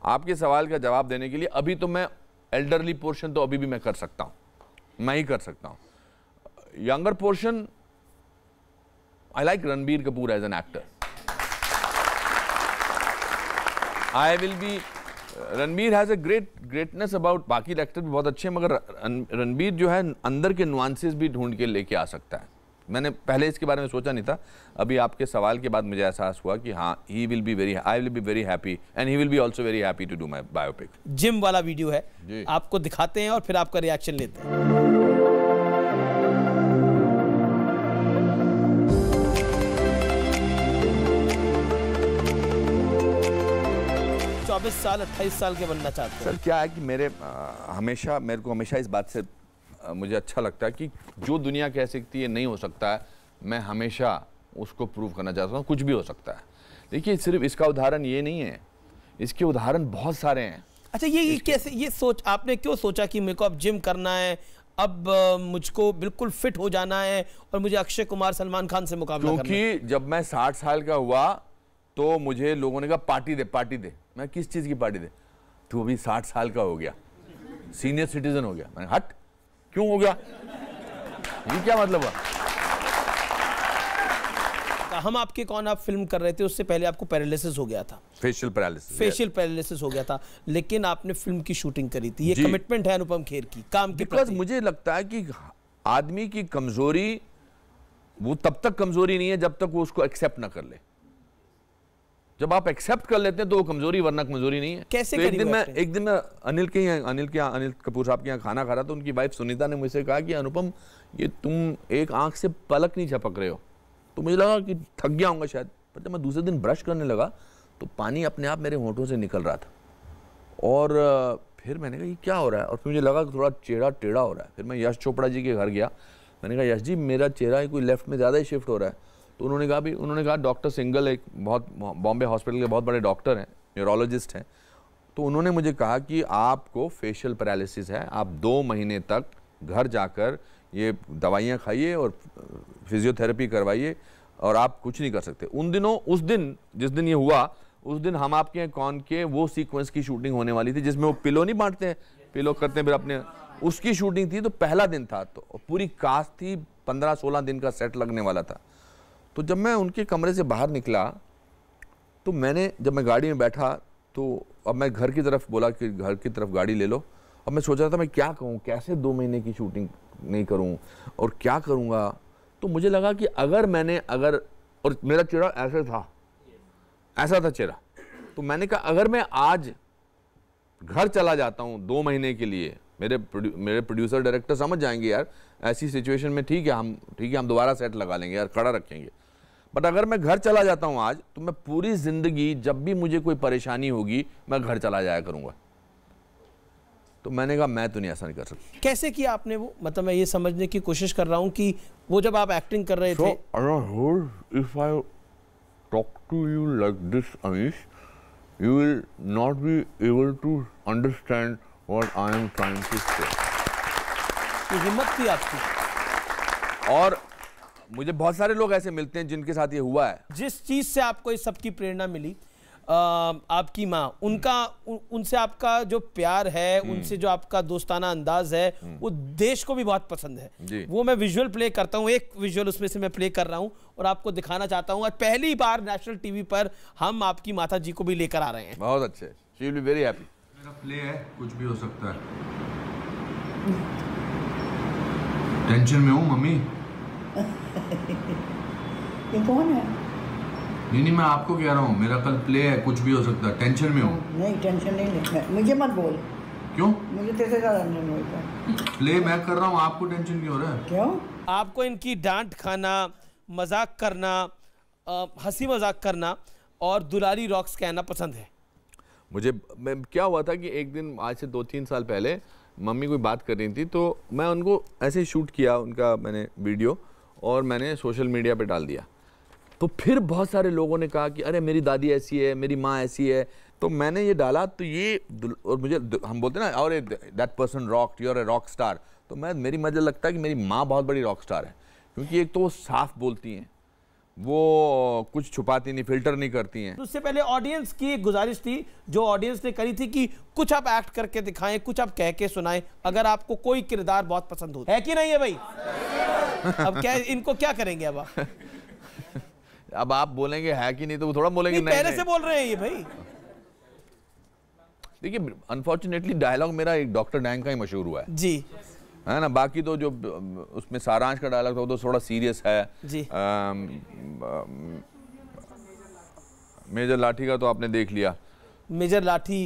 आपके सवाल का जवाब देने के लिए अभी तो मैं एल्डरली पोर्शन तो अभी भी मैं कर सकता हूँ, मैं ही कर सकता हूँ। Younger portion I like Ranbir Kapoor as an actor. I will be Ranbir has a greatness about, बाकी एक्टर भी बहुत अच्छे हैं मगर रणबीर जो है अंदर के नुआंसेस भी ढूंढ के लेके आ सकता है। मैंने पहले इसके बारे में सोचा नहीं था, अभी आपके सवाल के बाद मुझे एहसास हुआ कि हाँ, I will be very happy and he will be also very happy to do my biopic. Gym वाला वीडियो है, आपको दिखाते हैं और फिर आपका रिएक्शन लेते हैं। 24 साल 28 साल के बनना चाहते हैं? सर क्या है कि मेरे को हमेशा इस बात से मुझे अच्छा लगता है कि जो दुनिया कह सकती है नहीं हो सकता है, मैं हमेशा उसको प्रूव करना चाहता हूँ, कुछ भी हो सकता है। देखिए सिर्फ इसका उदाहरण ये नहीं है, इसके उदाहरण बहुत सारे हैं। अच्छा, ये कैसे, ये सोच आपने क्यों सोचा कि मेरे को अब जिम करना है, अब मुझको बिल्कुल फिट हो जाना है और मुझे अक्षय कुमार, सलमान खान से मुकाबला करना है? क्योंकि जब मैं 60 साल का हुआ तो मुझे लोगों ने कहा पार्टी दे, पार्टी दे। मैं किस चीज की पार्टी दे? तू अभी 60 साल का हो गया, सीनियर सिटीजन हो गया। मैंने हट, क्यों हो गया, ये क्या मतलब है? हम आपके कौन आप फिल्म कर रहे थे, उससे पहले आपको पैरालिसिस हो गया था, फेशियल पैरालिसिस, फेशियल पैरालिसिस हो गया था, लेकिन आपने फिल्म की शूटिंग करी थी। ये कमिटमेंट है अनुपम खेर की काम के प्रति। मुझे लगता है कि आदमी की कमजोरी वो तब तक कमजोरी नहीं है जब तक वो उसको एक्सेप्ट ना कर ले। जब आप एक्सेप्ट कर लेते हैं तो वो कमजोरी, वरना कमजोरी नहीं है। कैसे तो एक दिन मैं अनिल कपूर साहब के यहाँ खाना खा रहा था। उनकी वाइफ सुनीता ने मुझसे कहा कि अनुपम, ये तुम एक आंख से पलक नहीं झपक रहे हो। तो मुझे लगा कि थक गया होऊंगा शायद, पर जब मैं दूसरे दिन ब्रश करने लगा तो पानी अपने आप मेरे होंठों से निकल रहा था। और फिर मैंने कहा ये क्या हो रहा है, और फिर मुझे लगा कि थोड़ा चेहरा टेढ़ा हो रहा है। फिर मैं यश चोपड़ा जी के घर गया, मैंने कहा यश जी मेरा चेहरा कोई लेफ्ट में ज़्यादा ही शिफ्ट हो रहा है। तो उन्होंने कहा डॉक्टर सिंगल एक बहुत बॉम्बे हॉस्पिटल के बहुत बड़े डॉक्टर हैं, न्यूरोलॉजिस्ट हैं, तो उन्होंने मुझे कहा कि आपको फेशियल पैरालिसिस है, आप 2 महीने तक घर जाकर ये दवाइयाँ खाइए और फिजियोथेरेपी करवाइए और आप कुछ नहीं कर सकते। उस दिन जिस दिन ये हुआ, उस दिन हम आपके यहाँ कौन के वो सीक्वेंस की शूटिंग होने वाली थी जिसमें वो पिलो नहीं बांटते हैं, पिलो करते हैं फिर अपने, उसकी शूटिंग थी। तो पहला दिन था, तो पूरी कास्ट थी, 15-16 दिन का सेट लगने वाला था। तो जब मैं उनके कमरे से बाहर निकला तो जब मैं गाड़ी में बैठा तो अब मैं घर की तरफ बोला कि घर की तरफ गाड़ी ले लो। अब मैं सोच रहा था मैं क्या कहूँ, कैसे 2 महीने की शूटिंग नहीं करूँ और क्या करूँगा। तो मुझे लगा कि और मेरा चेहरा ऐसा था चेहरा, तो मैंने कहा अगर मैं आज घर चला जाता हूँ 2 महीने के लिए, मेरे प्रोड्यूसर डायरेक्टर समझ जाएंगे यार ऐसी सिचुएशन में ठीक है हम दोबारा सेट लगा लेंगे यार, खड़ा रखेंगे। बट अगर मैं घर चला जाता हूँ आज, तो मैं पूरी जिंदगी जब भी मुझे कोई परेशानी होगी मैं घर चला जाया करूँगा। तो मैंने कहा मैं तो नहीं, ऐसा नहीं कर सकता। कैसे किया आपने वो, मतलब मैं ये समझने की कोशिश कर रहा हूँ कि वो जब आप एक्टिंग कर रहे थे। If I talk to you like this, Amish, you will not be able to understand what I am trying to say. ये हिम्मत थी आपकी। और मुझे बहुत सारे लोग ऐसे मिलते हैं जिनके साथ ये हुआ है। जिस चीज से आपको इस सबकी प्रेरणा मिली, आपकी माँ, उनसे आपका जो प्यार है, उनसे जो आपका दोस्ताना अंदाज है, वो देश को भी बहुत पसंद है। वो मैं विजुअल प्ले करता हूँ, एक विजुअल उसमें से मैं प्ले कर रहा हूँ और आपको दिखाना चाहता हूँ। और पहली बार नेशनल टीवी पर हम आपकी माता जी को भी लेकर आ रहे हैं। बहुत अच्छे, she will be very happy. मेरा प्ले है, कुछ भी हो सकता है। टेंशन में हूँ मम्मी। ये कौन है? नहीं, मैं आपको कह रहा हूँ, मेरा कल प्ले है, कुछ भी हो सकता है, टेंशन में हूँ। नहीं, टेंशन नहीं लेना, मुझे मत बोल। क्यों? मुझे तेरे से ज़्यादा टेंशन होता है। प्ले मैं कर रहा हूँ, आपको टेंशन क्यों हो रहा है? क्यों? आपको इनकी डांट खाना, मजाक करना, हंसी मजाक करना और दुलारी रॉक्स कहना पसंद है। क्या हुआ था कि एक दिन आज से 2-3 साल पहले मम्मी कोई बात कर रही थी, तो मैं उनको ऐसे शूट किया, उनका मैंने वीडियो और मैंने सोशल मीडिया पे डाल दिया। तो फिर बहुत सारे लोगों ने कहा कि अरे मेरी दादी ऐसी है, मेरी माँ ऐसी है। तो मैंने ये डाला, तो ये और मुझे हम बोलते ना, और that person rock, you are a rock star. तो मेरी मुझे लगता है कि मेरी माँ बहुत बड़ी रॉक स्टार है, क्योंकि एक तो वो साफ बोलती हैं, वो कुछ छुपाती नहीं, फिल्टर नहीं करती हैं। उससे पहले ऑडियंस की एक गुजारिश थी जो ऑडियंस ने करी थी कि कुछ आप एक्ट करके दिखाएं, कुछ आप कह के सुनाएं, अगर आपको कोई किरदार बहुत पसंद हो। है कि नहीं है भाई? अब क्या इनको क्या करेंगे अब आप? अब आप बोलेंगे है कि नहीं, तो वो थोड़ा बोलेंगे नहीं, पहले से बोल रहे हैं ये भाई। देखिए अनफॉर्चुनेटली डायलॉग मेरा एक डॉक्टर डैंग का ही मशहूर हुआ है जी, है ना। बाकी तो जो उसमें सारांश का डायलॉग था वो तो थोड़ा सीरियस है जी। मेजर लाठी का तो आपने देख लिया। मेजर लाठी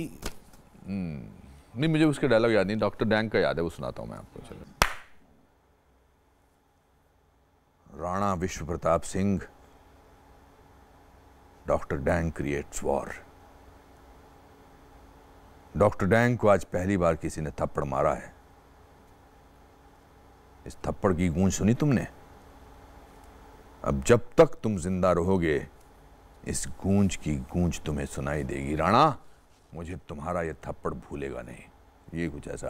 नहीं, मुझे उसके डायलॉग याद नहीं, डॉक्टर डैंग का याद है, वो सुनाता हूं मैं आपको। चलो। राणा विश्व Pratap Singh, doctor dang creates war. Doctor dang को आज पहली बार किसी ने थप्पड़ मारा है। इस थप्पड़ की गूंज सुनी तुमने? अब जब तक तुम जिंदा रहोगे, इस गूंज की गूंज तुम्हें सुनाई देगी। राणा, मुझे तुम्हारा ये थप्पड़ भूलेगा नहीं, ये कुछ ऐसा।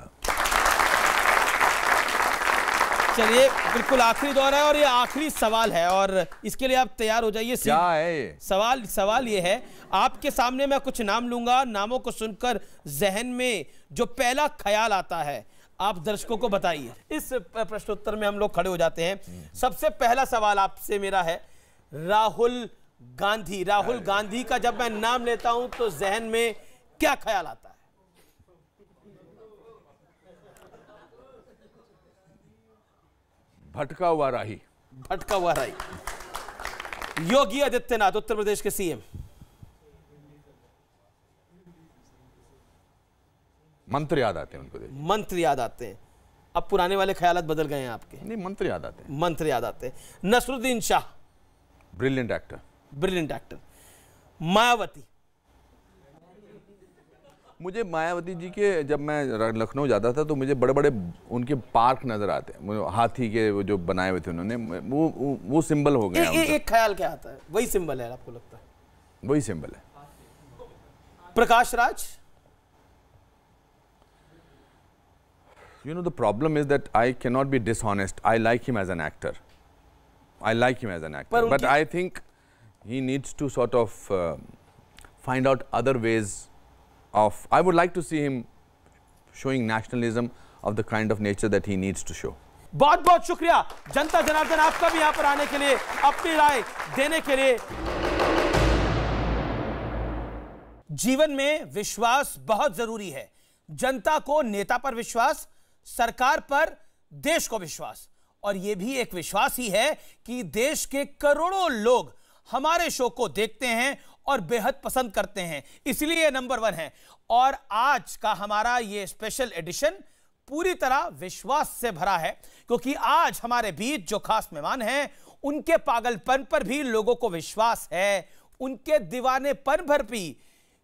चलिए, बिल्कुल आखिरी दौर है और ये आखिरी सवाल है और इसके लिए आप तैयार हो जाइए। क्या है ये सवाल ये है, आपके सामने मैं कुछ नाम लूंगा, नामों को सुनकर जहन में जो पहला ख्याल आता है आप दर्शकों को बताइए। इस प्रश्नोत्तर में हम लोग खड़े हो जाते हैं। सबसे पहला सवाल आपसे मेरा है, राहुल गांधी। राहुल गांधी का जब मैं नाम लेता हूं तो जहन में क्या ख्याल आता है? भटका हुआ राही। भटका हुआ राही। योगी आदित्यनाथ, उत्तर प्रदेश के सीएम। मंत्र याद आते हैं उनको। मंत्र याद आते हैं। अब पुराने वाले ख्यालात बदल गए हैं आपके? नहीं, मंत्र याद आते हैं। मंत्र याद आते हैं। Naseeruddin Shah. Brilliant actor. Brilliant actor. Mayawati. मुझे मायावती जी के, जब मैं लखनऊ जाता था तो मुझे बड़े बड़े उनके पार्क नजर आते हैं, हाथी के वो जो बनाए हुए थे उन्होंने, वो सिंबल हो गया। एक ख्याल क्या आता है? वही सिंबल है आपको लगता है? वही सिंबल है। Prakash Raj. You know, the problem is that I cannot be dishonest. I like him as an actor. But I think he needs to sort of find out other ways of. I would like to see him showing nationalism of the kind of nature that he needs to show. बहुत बहुत शुक्रिया जनता जनार्दन आपका भी यहाँ पर आने के लिए, अपनी राय देने के लिए। जीवन में विश्वास बहुत जरूरी है। जनता को नेता पर विश्वास, सरकार पर देश को विश्वास, और यह भी एक विश्वास ही है कि देश के करोड़ों लोग हमारे शो को देखते हैं और बेहद पसंद करते हैं, इसलिए नंबर 1 है। और आज का हमारा ये स्पेशल एडिशन पूरी तरह विश्वास से भरा है, क्योंकि आज हमारे बीच जो खास मेहमान हैं उनके पागलपन पर भी लोगों को विश्वास है, उनके दीवानेपन पर भी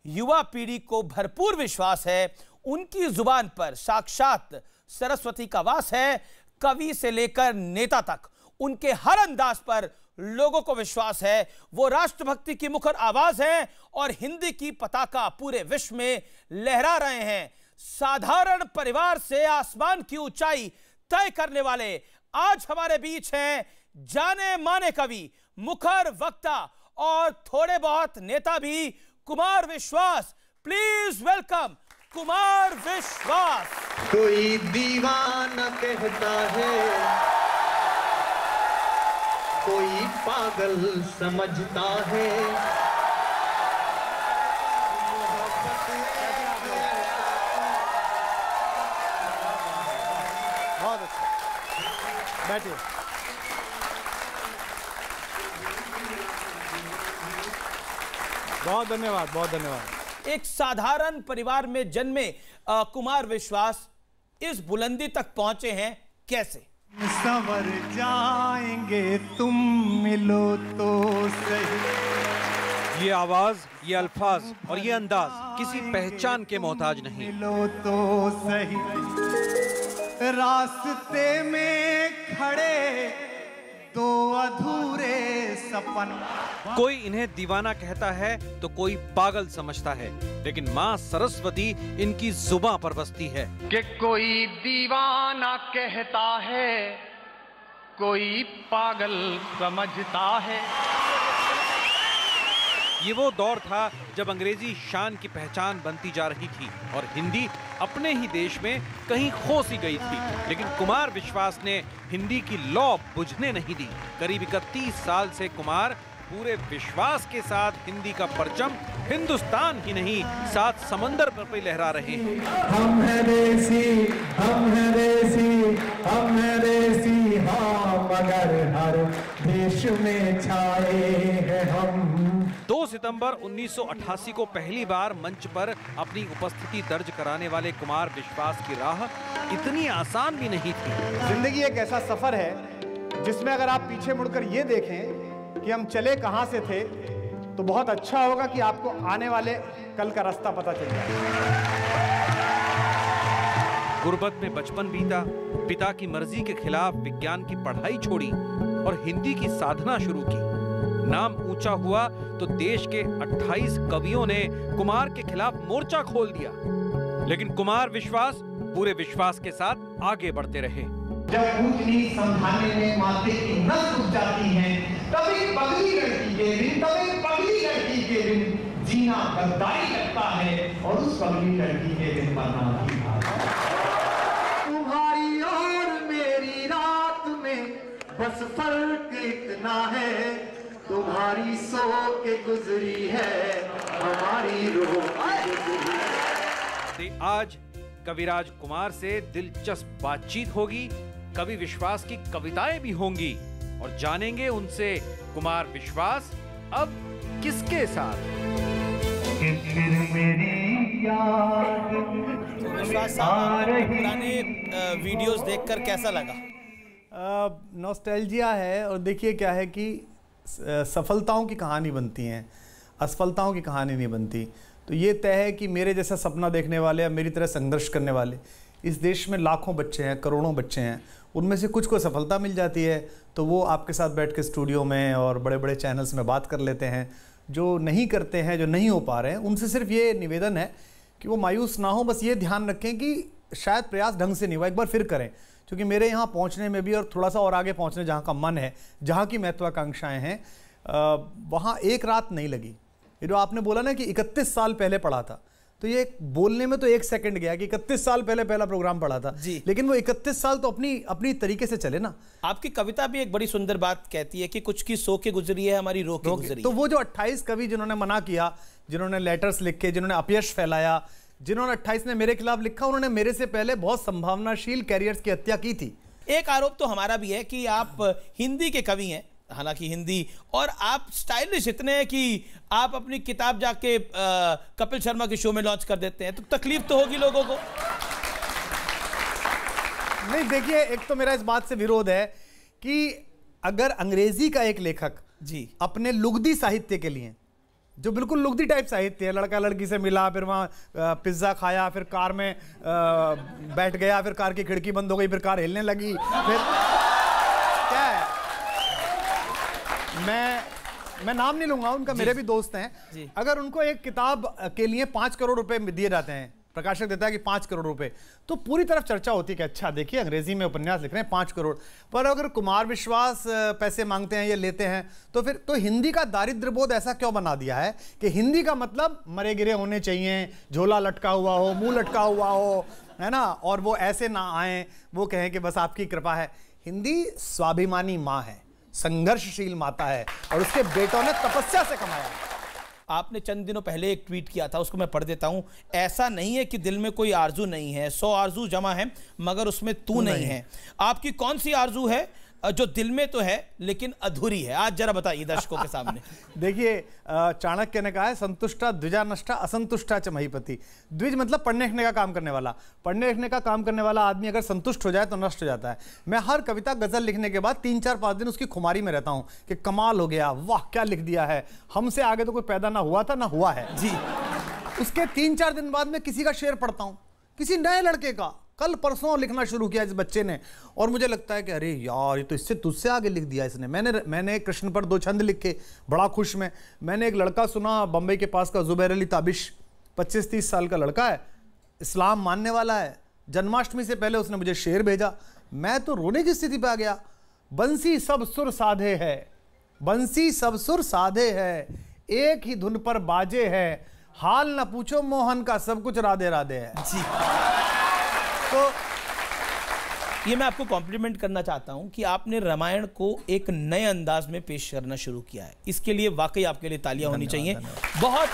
युवा पीढ़ी को भरपूर विश्वास है, उनकी जुबान पर साक्षात सरस्वती का वास है, कवि से लेकर नेता तक उनके हर अंदाज पर लोगों को विश्वास है। वो राष्ट्रभक्ति की मुखर आवाज है और हिंदी की पताका पूरे विश्व में लहरा रहे हैं। साधारण परिवार से आसमान की ऊंचाई तय करने वाले आज हमारे बीच हैं जाने माने कवि, मुखर वक्ता और थोड़े बहुत नेता भी, कुमार विश्वास। प्लीज वेलकम कुमार विश्वास। कोई दीवाना कहता है, कोई पागल समझता है। बहुत अच्छा, बैठिए। बहुत धन्यवाद, बहुत धन्यवाद। एक साधारण परिवार में जन्मे कुमार विश्वास इस बुलंदी तक पहुंचे हैं कैसे? संवर जाएंगे तुम मिलो तो सही। ये आवाज, ये अल्फाज और ये अंदाज किसी पहचान के मोहताज नहीं। मिलो तो सही, रास्ते में खड़े दो अधूरे सपन। कोई इन्हें दीवाना कहता है तो कोई पागल समझता है, लेकिन माँ सरस्वती इनकी जुबां पर बसती है। कि कोई दीवाना कहता है, कोई पागल समझता है। ये वो दौर था जब अंग्रेजी शान की पहचान बनती जा रही थी और हिंदी अपने ही देश में कहीं खो सी गई थी, लेकिन कुमार विश्वास ने हिंदी की लौ बुझने नहीं दी। करीब 31 साल से कुमार पूरे विश्वास के साथ हिंदी का परचम हिंदुस्तान ही नहीं, साथ समंदर पर भी लहरा रहे हैं। हम हैं देसी, हम हैं देसी, हम हैं देसी, हाँ मगर हर देश में छाए हैं हम। 2 सितंबर 1988 को पहली बार मंच पर अपनी उपस्थिति दर्ज कराने वाले कुमार विश्वास की राह इतनी आसान भी नहीं थी। जिंदगी एक ऐसा सफर है जिसमें अगर आप पीछे मुड़कर ये देखें कि हम चले कहां से थे, तो बहुत अच्छा होगा कि आपको आने वाले कल का रास्ता पता चल जाए। गुर्बत में बचपन बीता, पिता की मर्जी के खिलाफ विज्ञान की पढ़ाई छोड़ी और हिंदी की साधना शुरू की। नाम ऊंचा हुआ तो देश के 28 कवियों ने कुमार के खिलाफ मोर्चा खोल दिया, लेकिन कुमार विश्वास पूरे विश्वास के साथ आगे बढ़ते रहे। जब ऊंच नीच समझाने में माथे की नस उठ जाती है, तभी पगली लड़की के दिन, तभी पगली लड़की के दिन जीना गद्दारी लगता है, और उस पगली लड़की के दिन मरना भी तुम्हारी और मेरी रात में बस फर्क इतना है, तुम्हारी सो के गुजरी है, हमारी रोह गुजरी। आज कविराज कुमार से दिलचस्प बातचीत होगी, कवि विश्वास की कविताएं भी होंगी, और जानेंगे उनसे कुमार विश्वास अब किसके साथ। तो विश्वास साहब, पुराने वीडियोस देखकर कैसा लगा? नॉस्टैल्जिया है, और देखिए क्या है कि सफलताओं की कहानी बनती हैं, असफलताओं की कहानी नहीं बनती। तो ये तय है कि मेरे जैसा सपना देखने वाले या मेरी तरह संघर्ष करने वाले इस देश में लाखों बच्चे हैं, करोड़ों बच्चे हैं। उनमें से कुछ को सफलता मिल जाती है तो वो आपके साथ बैठ के स्टूडियो में और बड़े बड़े चैनल्स में बात कर लेते हैं। जो नहीं करते हैं, जो नहीं हो पा रहे हैं, उनसे सिर्फ ये निवेदन है कि वो मायूस ना हो, बस ये ध्यान रखें कि शायद प्रयास ढंग से नहीं हुआ, एक बार फिर करें। क्योंकि मेरे यहाँ पहुँचने में भी और थोड़ा सा और आगे पहुँचने जहाँ का मन है, जहाँ की महत्वाकांक्षाएँ हैं, वहाँ एक रात नहीं लगी। ये जो आपने बोला ना कि 31 साल पहले पढ़ा था, तो ये बोलने में तो 1 सेकंड गया कि 31 साल पहले पहला प्रोग्राम पढ़ा था जी। लेकिन वो 31 साल तो अपनी तरीके से चले ना। आपकी कविता भी एक बड़ी सुंदर बात कहती है कि कुछ की सो के गुजरी है, हमारी रो के गुजरी। तो वो जो 28 कवि जिन्होंने मना किया, जिन्होंने लेटर्स लिखे, जिन्होंने अपयश फैलाया, जिन्होंने 28 ने मेरे खिलाफ लिखा, उन्होंने मेरे से पहले बहुत संभावनाशील कैरियर्स की हत्या की थी। एक आरोप तो हमारा भी है कि आप हिंदी के कवि हैं, हालांकि हिंदी, और आप स्टाइलिश इतने हैं कि आप अपनी किताब जाके कपिल शर्मा के शो में लॉन्च कर देते हैं, तो तकलीफ तो होगी लोगों को। नहीं, देखिए, एक तो मेरा इस बात से विरोध है कि अगर अंग्रेजी का एक लेखक जी अपने लुगदी साहित्य के लिए, जो बिल्कुल लुगदी टाइप साहित्य है, लड़का लड़की से मिला, फिर वहाँ पिज्ज़ा खाया, फिर कार में बैठ गया, फिर कार की खिड़की बंद हो गई, फिर कार हिलने लगी, फिर क्या है, मैं नाम नहीं लूंगा उनका, मेरे भी दोस्त हैं। अगर उनको एक किताब के लिए 5 करोड़ रुपए दिए जाते हैं, प्रकाशक देता है कि 5 करोड़ रुपए, तो पूरी तरफ चर्चा होती है कि अच्छा देखिए अंग्रेजी में उपन्यास लिख रहे हैं 5 करोड़। पर अगर कुमार विश्वास पैसे मांगते हैं या लेते हैं, तो फिर तो हिंदी का दारिद्र बोध ऐसा क्यों बना दिया है कि हिंदी का मतलब मरे गिरे होने चाहिए, झोला लटका हुआ हो, मुंह लटका हुआ हो, है ना, और वो ऐसे ना आए, वो कहें कि बस आपकी कृपा है। हिंदी स्वाभिमानी माँ है, संघर्षशील माता है, और उसके बेटों ने तपस्या से कमाया। आपने चंद दिनों पहले एक ट्वीट किया था, उसको मैं पढ़ देता हूं। ऐसा नहीं है कि दिल में कोई आरजू नहीं है, 100 आरजू जमा है मगर उसमें तू नहीं है। आपकी कौन सी आरजू है जो दिल में तो है लेकिन अधूरी है? आज जरा बताइए दर्शकों के सामने। देखिए, चाणक्य ने कहा है, संतुष्टा द्विजा नष्टा असंतुष्टा च महीपति। द्विज मतलब पढ़ने लिखने का काम करने वाला। पढ़ने लिखने का काम करने वाला आदमी अगर संतुष्ट हो जाए तो नष्ट हो जाता है। मैं हर कविता गजल लिखने के बाद 3-4-5 दिन उसकी खुमारी में रहता हूं कि कमाल हो गया, वाह क्या लिख दिया है, हमसे आगे तो कोई पैदा ना हुआ था ना हुआ है जी। उसके 3-4 दिन बाद मैं किसी का शेर पढ़ता हूं, किसी नए लड़के का, कल परसों लिखना शुरू किया इस बच्चे ने, और मुझे लगता है कि अरे यार ये तो इससे तुझसे आगे लिख दिया इसने। मैंने कृष्ण पर 2 छंद लिखे, बड़ा खुश मैंने एक लड़का सुना बम्बई के पास का, जुबैर अली ताबिश, 25-30 साल का लड़का है, इस्लाम मानने वाला है। जन्माष्टमी से पहले उसने मुझे शेर भेजा, मैं तो रोने की स्थिति पे आ गया। बंसी सब सुर साधे है, बंसी सब सुर साधे है, एक ही धुन पर बाजे है, हाल न पूछो मोहन का सब कुछ राधे राधे है जी। तो ये मैं आपको कॉम्प्लीमेंट करना चाहता हूं कि आपने रामायण को एक नए अंदाज में पेश करना शुरू किया है। इसके लिए वाकई आपके लिए तालियां होनी चाहिए। बहुत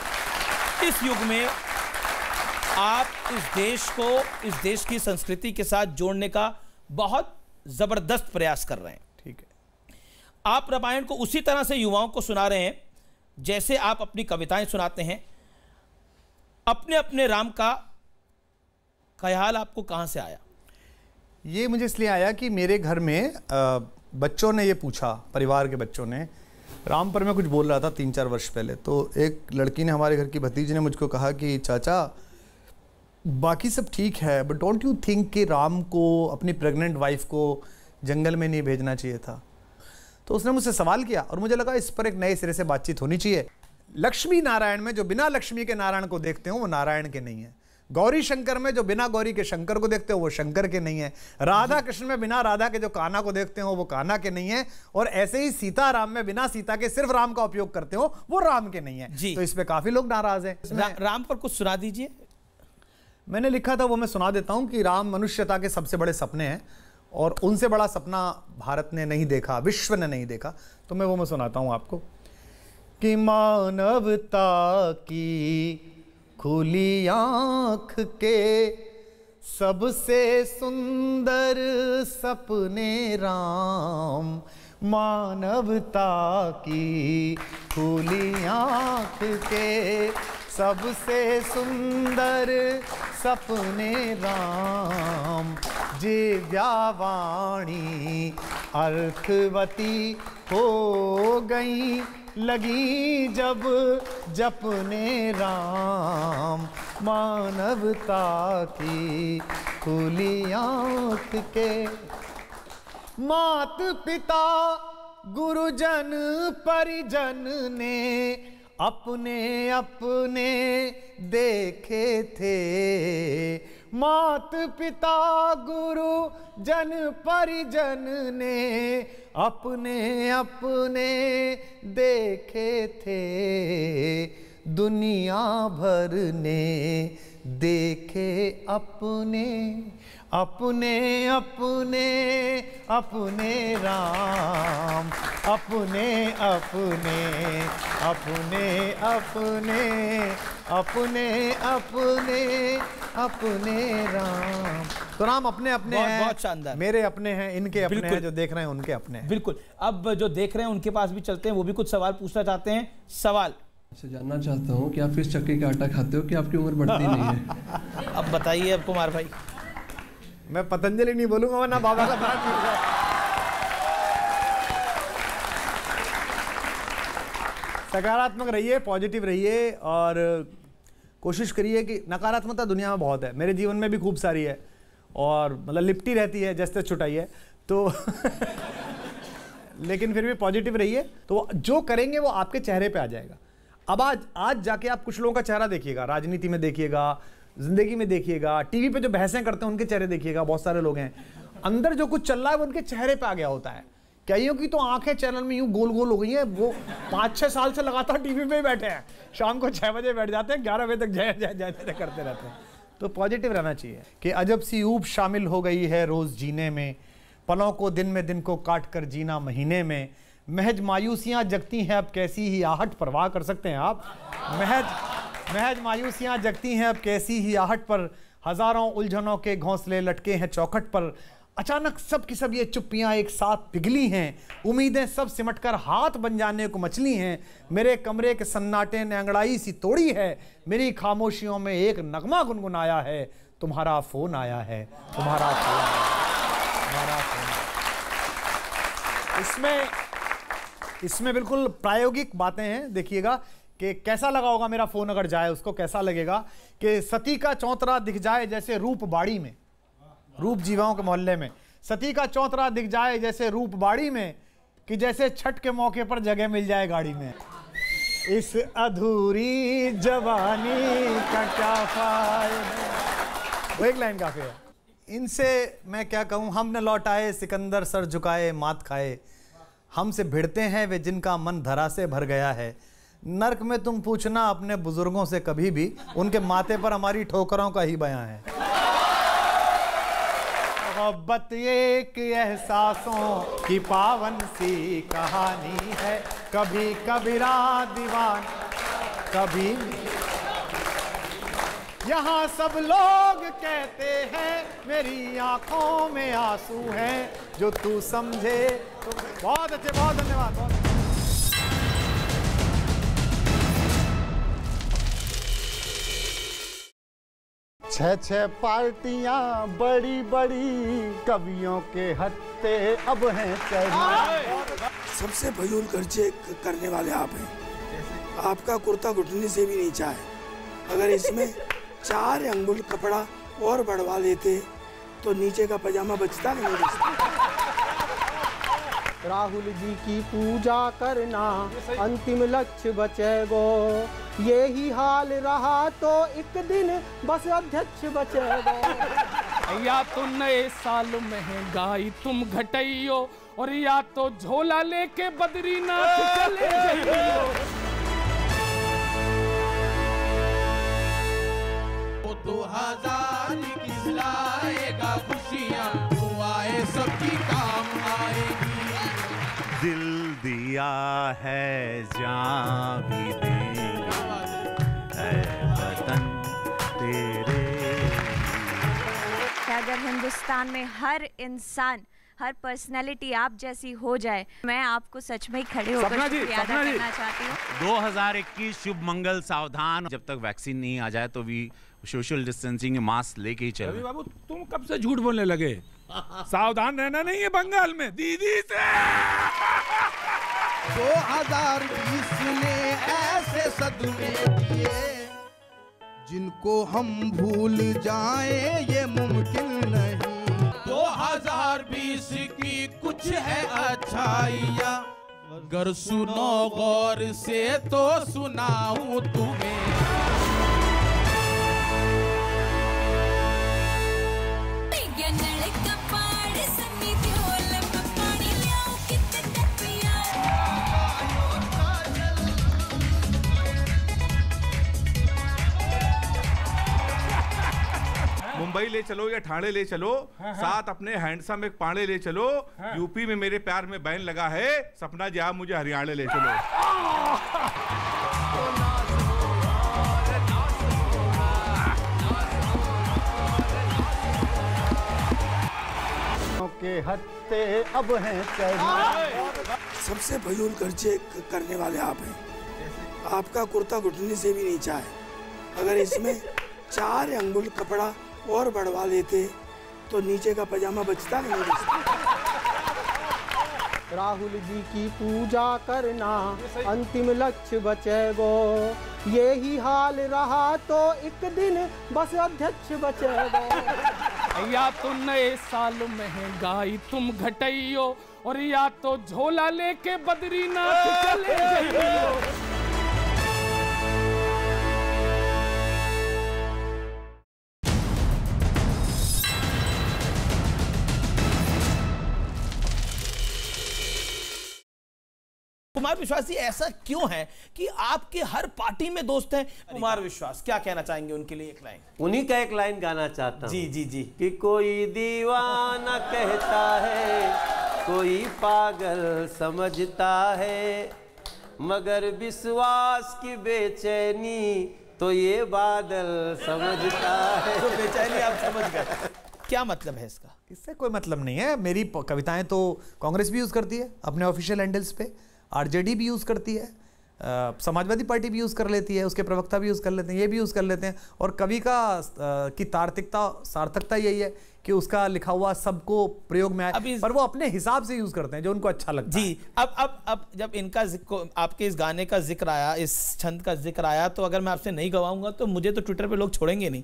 इस युग में आप इस देश को, इस देश की संस्कृति के साथ जोड़ने का बहुत जबरदस्त प्रयास कर रहे हैं। ठीक है, आप रामायण को उसी तरह से युवाओं को सुना रहे हैं जैसे आप अपनी कविताएं सुनाते हैं। अपने अपने राम का ख्याल आपको कहां से आया? ये मुझे इसलिए आया कि मेरे घर में बच्चों ने ये पूछा, परिवार के बच्चों ने, राम पर मैं कुछ बोल रहा था 3-4 वर्ष पहले, तो एक लड़की ने, हमारे घर की भतीजी ने मुझको कहा कि चाचा बाकी सब ठीक है बट डोंट यू थिंक कि राम को, अपनी प्रेग्नेंट वाइफ को जंगल में नहीं भेजना चाहिए था? तो उसने मुझसे सवाल किया और मुझे लगा इस पर एक नए सिरे से बातचीत होनी चाहिए। लक्ष्मी नारायण में जो बिना लक्ष्मी के नारायण को देखते हो वो नारायण के नहीं है। गौरी शंकर में जो बिना गौरी के शंकर को देखते हो वो शंकर के नहीं है। राधा कृष्ण में बिना राधा के जो कान्हा को देखते हो वो कान्हा के नहीं है। और ऐसे ही सीता राम में बिना सीता के सिर्फ राम का उपयोग करते हो वो राम के नहीं है जी। तो इस पे काफी लोग नाराज हैं। राम पर कुछ सुना दीजिए। मैंने लिखा था वो मैं सुना देता हूं कि राम मनुष्यता के सबसे बड़े सपने हैं और उनसे बड़ा सपना भारत ने नहीं देखा, विश्व ने नहीं देखा। तो मैं सुनाता हूं आपको कि मानवता की खुली आँख के सबसे सुंदर सपने राम, मानवता की खुली आँख के सबसे सुंदर सपने राम, दिव्यावाणी अर्थवती हो गई लगी जब जपने राम, मानवता की खुली आँख के। मात पिता गुरुजन परिजन ने अपने अपने देखे थे, मात पिता गुरु जन परिजन ने अपने अपने देखे थे, दुनिया भर ने देखे अपने अपने अपने अपने राम, अपने अपने अपने अपने अपने अपने अपने राम। तो राम अपने अपने हैं, बहुत शानदार। मेरे अपने हैं, इनके अपने हैं, जो देख रहे हैं उनके अपने हैं। बिल्कुल। अब जो देख रहे हैं उनके पास भी चलते हैं, वो भी कुछ सवाल पूछना चाहते हैं। सवाल से जानना चाहता हूँ कि आप किस चक्के का आटा खाते हो कि आपकी उम्र बढ़ती नहीं है? अब बताइए अब कुमार भाई। मैं पतंजलि नहीं बोलूंगा वरना बाबा का ब्रांड मिल जाए। सकारात्मक रहिए, पॉजिटिव रहिए और कोशिश करिए कि नकारात्मकता दुनिया में बहुत है, मेरे जीवन में भी खूब सारी है और मतलब लिपटी रहती है जैसे छुटाई है तो लेकिन फिर भी पॉजिटिव रहिए, तो जो करेंगे वो आपके चेहरे पे आ जाएगा। अब आज जाके आप कुछ लोगों का चेहरा देखिएगा, राजनीति में देखिएगा, जिंदगी में देखिएगा, टीवी पे जो बहसें करते हैं उनके चेहरे देखिएगा। बहुत सारे लोग हैं अंदर जो कुछ चल रहा है वो उनके चेहरे पे आ गया होता है। कईयों की तो आंखें चैनल में यूं गोल गोल हो गई हैं, वो 5-6 साल से लगातार टीवी पे ही बैठे हैं, शाम को 6 बजे बैठ जाते हैं, 11 बजे तक जय जय जय जय करते रहते हैं। तो पॉजिटिव रहना चाहिए कि अजब सी ऊब शामिल हो गई है रोज जीने में, पलों को दिन में दिन को काट कर जीना महीने में, महज मायूसियां जगती हैं अब कैसी ही आहट, परवाह कर सकते हैं आप, महज मायूसियां जगती हैं अब कैसी ही आहट पर, हजारों उलझनों के घोंसले लटके हैं चौखट पर, अचानक सब की सब ये चुप्पियां एक साथ पिघली हैं, उम्मीदें सब सिमटकर हाथ बन जाने को मचली हैं, मेरे कमरे के सन्नाटे ने अंगड़ाई सी तोड़ी है, मेरी खामोशियों में एक नगमा गुनगुनाया है, तुम्हारा फोन आया है, तुम्हारा फोन आया है, तुम्हारा फोन। इसमें बिल्कुल प्रायोगिक बातें हैं, देखिएगा कि कैसा लगा होगा मेरा फोन अगर जाए, उसको कैसा लगेगा कि सती का चौतरा दिख जाए जैसे रूप बाड़ी में, रूप जीवाओं के मोहल्ले में, सती का चौतरा दिख जाए जैसे रूप बाड़ी में, कि जैसे छठ के मौके पर जगह मिल जाए गाड़ी में, इस अधूरी जवानी का क्या फायदा। वो एक लाइन काफी है। इनसे मैं क्या कहूँ, हम न लौटाए सिकंदर सर झुकाए मात खाए, हमसे भिड़ते हैं वे जिनका मन धरा से भर गया है, नर्क में तुम पूछना अपने बुजुर्गों से कभी भी, उनके माथे पर हमारी ठोकरों का ही बयां है। मोहब्बत एक एहसासों की पावन सी कहानी है, कभी कबीरा दीवान कभी, यहाँ सब लोग कहते हैं मेरी आंखों में आंसू हैं, जो तू समझे तो। बहुत अच्छे, बहुत धन्यवाद। बहुत 6 पार्टियां बड़ी बड़ी कवियों के हत्ते अब हैं चढ़ी। सबसे फजूल खर्चे करने वाले आप हैं। आपका कुर्ता घुटने से भी नीचा है, अगर इसमें 4 अंगुल कपड़ा और बढ़वा लेते तो नीचे का पजामा बचता नहीं। राहुल जी की पूजा करना अंतिम लक्ष्य बचेगो, यही हाल रहा तो एक दिन बस अध्यक्ष बचेगो। या तो नए साल महंगाई तुम घटाइयो और या तो झोला लेके बद्रीनाथ चले जाइयो। 2021 लाएगा खुशियाँ, दुआएं सबकी काम आएगी। दिल दिया है जान भी देंगे, है वतन तेरे। अगर हिंदुस्तान में हर इंसान, हर पर्सनैलिटी आप जैसी हो जाए, मैं आपको सच में ही खड़े होकर शुक्रिया अदा करना चाहती हूँ। 2021 शुभ मंगल। सावधान, जब तक वैक्सीन नहीं आ जाए तो भी सोशल डिस्टेंसिंग, मास्क लेके ही चले। बाबू तुम कब से झूठ बोलने लगे? सावधान रहना नहीं है बंगाल में दीदी से। 2020 ने ऐसे सदमे दिए जिनको हम भूल जाएं ये मुमकिन नहीं। 2020 की कुछ है अच्छाइयाँ, अगर सुनो गौर से तो सुनाऊं तुम्हें। मुंबई ले चलो या ठाणे ले चलो, साथ अपने हैंडसम एक पाड़े ले चलो। यूपी में मेरे प्यार में बैन लगा है, सपना जी आप मुझे हरियाणा ले चलो। के हत्ते अब हैं सबसे फजूल खर्चे करने वाले आप हैं। आपका कुर्ता घुटने से भी नीचा है। अगर इसमें 4 अंगुल कपड़ा और बढ़वा लेते तो नीचे का पजामा बचता नहीं बचता। राहुल जी की पूजा करना अंतिम लक्ष्य बचेगो, यही हाल रहा तो एक दिन बस अध्यक्ष बचेगो। या तो नए साल महंगाई तुम घटाइयो और या तो झोला लेके बद्रीनाथ चले जाइयो। कुमार विश्वास जी, ऐसा क्यों है कि आपके हर पार्टी में दोस्त हैं? कुमार विश्वास क्या कहना चाहेंगे उनके लिए? एक लाइन, उन्हीं का एक लाइन गाना चाहता हूँ। जी जी जी। कि कोई दीवाना कहता है, कोई पागल समझता है, मगर विश्वास की बेचैनी तो ये बादल समझता है। तो बेचैनी आप समझ गए, क्या मतलब है इसका? इससे कोई मतलब नहीं है। मेरी कविताएं तो कांग्रेस भी यूज करती है अपने ऑफिशियल हैंडल्स पे, आरजेडी भी यूज़ करती है, समाजवादी पार्टी भी यूज़ कर लेती है, उसके प्रवक्ता भी यूज़ कर लेते हैं, ये भी यूज़ कर लेते हैं। और कवि का की सार्थकता यही है कि उसका लिखा हुआ सबको प्रयोग में आए, पर वो अपने हिसाब से यूज़ करते हैं जो उनको अच्छा लगता है। जी, अब जब इनका आपके इस गाने का जिक्र आया, इस छंद का जिक्र आया, तो अगर मैं आपसे नहीं गवाऊंगा तो मुझे तो ट्विटर पे लोग छोड़ेंगे नहीं।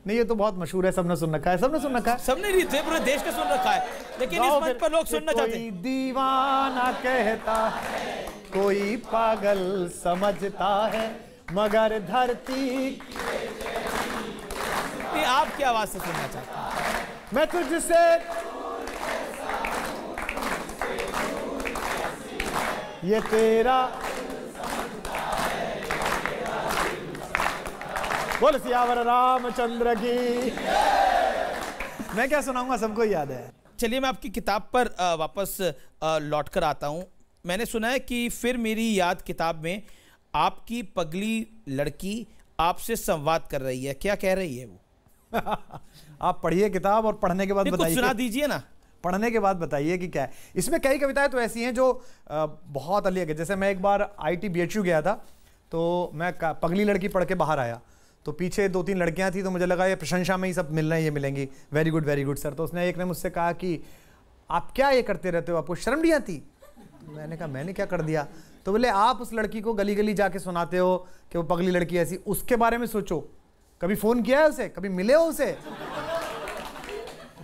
नहीं, ये तो बहुत मशहूर है, सबने सुन रखा है, सबने सुन रखा है, सबने नहीं, पूरे देश ने सुन रखा है, लेकिन इस मंच पर लोग सुनना चाहते हैं। दीवाना कहता है, कोई पागल समझता है, मगर धरती। आप क्या आवाज से सुनना चाहते हैं? मैं तुझसे ये तेरा बोल सियावर रामचंद्र की। मैं क्या सुनाऊंगा, सबको याद है। चलिए मैं आपकी किताब पर वापस लौट कर आता हूं। मैंने सुना है कि फिर मेरी याद किताब में आपकी पगली लड़की आपसे संवाद कर रही है, क्या कह रही है वो? आप पढ़िए किताब और पढ़ने के बाद बताइए, सुना दीजिए ना। पढ़ने के बाद बताइए कि क्या है इसमें। कई कविताएं तो ऐसी हैं जो बहुत अलग है। जैसे मैं एक बार IIT-BHU गया था, तो मैं पगली लड़की पढ़ के बाहर आया, तो पीछे 2-3 लड़कियां थी, तो मुझे लगा ये प्रशंसा में ही सब मिल रहे हैं, ये मिलेंगी, वेरी गुड सर। तो उसने एक ने मुझसे कहा कि आप क्या ये करते रहते हो, आपको शर्म नहीं आती? मैंने कहा मैंने क्या कर दिया? तो बोले आप उस लड़की को गली गली जाके सुनाते हो कि वो पगली लड़की ऐसी, उसके बारे में सोचो, कभी फोन किया है उसे, कभी मिले हो उसे?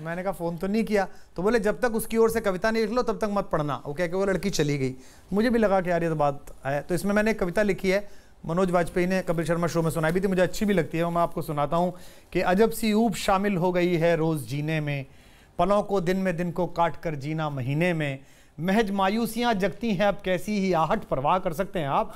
मैंने कहा फ़ोन तो नहीं किया। तो बोले जब तक उसकी ओर से कविता नहीं लिख लो तब तक मत पढ़ना। वो कह के वो लड़की चली गई। मुझे भी लगा कि यार ये तो बात है। तो इसमें मैंने एक कविता लिखी है, मनोज वाजपेयी ने कपिल शर्मा शो में सुनाई भी थी, मुझे अच्छी भी लगती है, मैं आपको सुनाता हूँ कि अजब सी ऊब शामिल हो गई है रोज़ जीने में, पलों को दिन में दिन को काट कर जीना महीने में, महज मायूसियाँ जगती हैं अब कैसी ही आहट पर। वाह कर सकते हैं आप।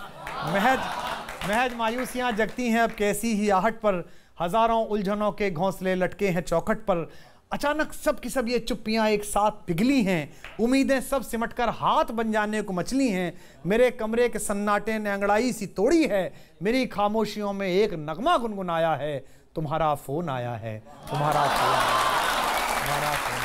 महज मायूसियाँ जगती हैं अब कैसी ही आहट पर, हज़ारों उलझनों के घोंसले लटके हैं चौखट पर, अचानक सब की सब ये चुप्पियाँ एक साथ पिघली हैं, उम्मीदें सब सिमटकर हाथ बन जाने को मचली हैं, मेरे कमरे के सन्नाटे ने अंगड़ाई सी तोड़ी है, मेरी खामोशियों में एक नगमा गुनगुनाया है, तुम्हारा फ़ोन आया है, तुम्हारा फ़ोन आया है, तुम्हारा फ़ोन।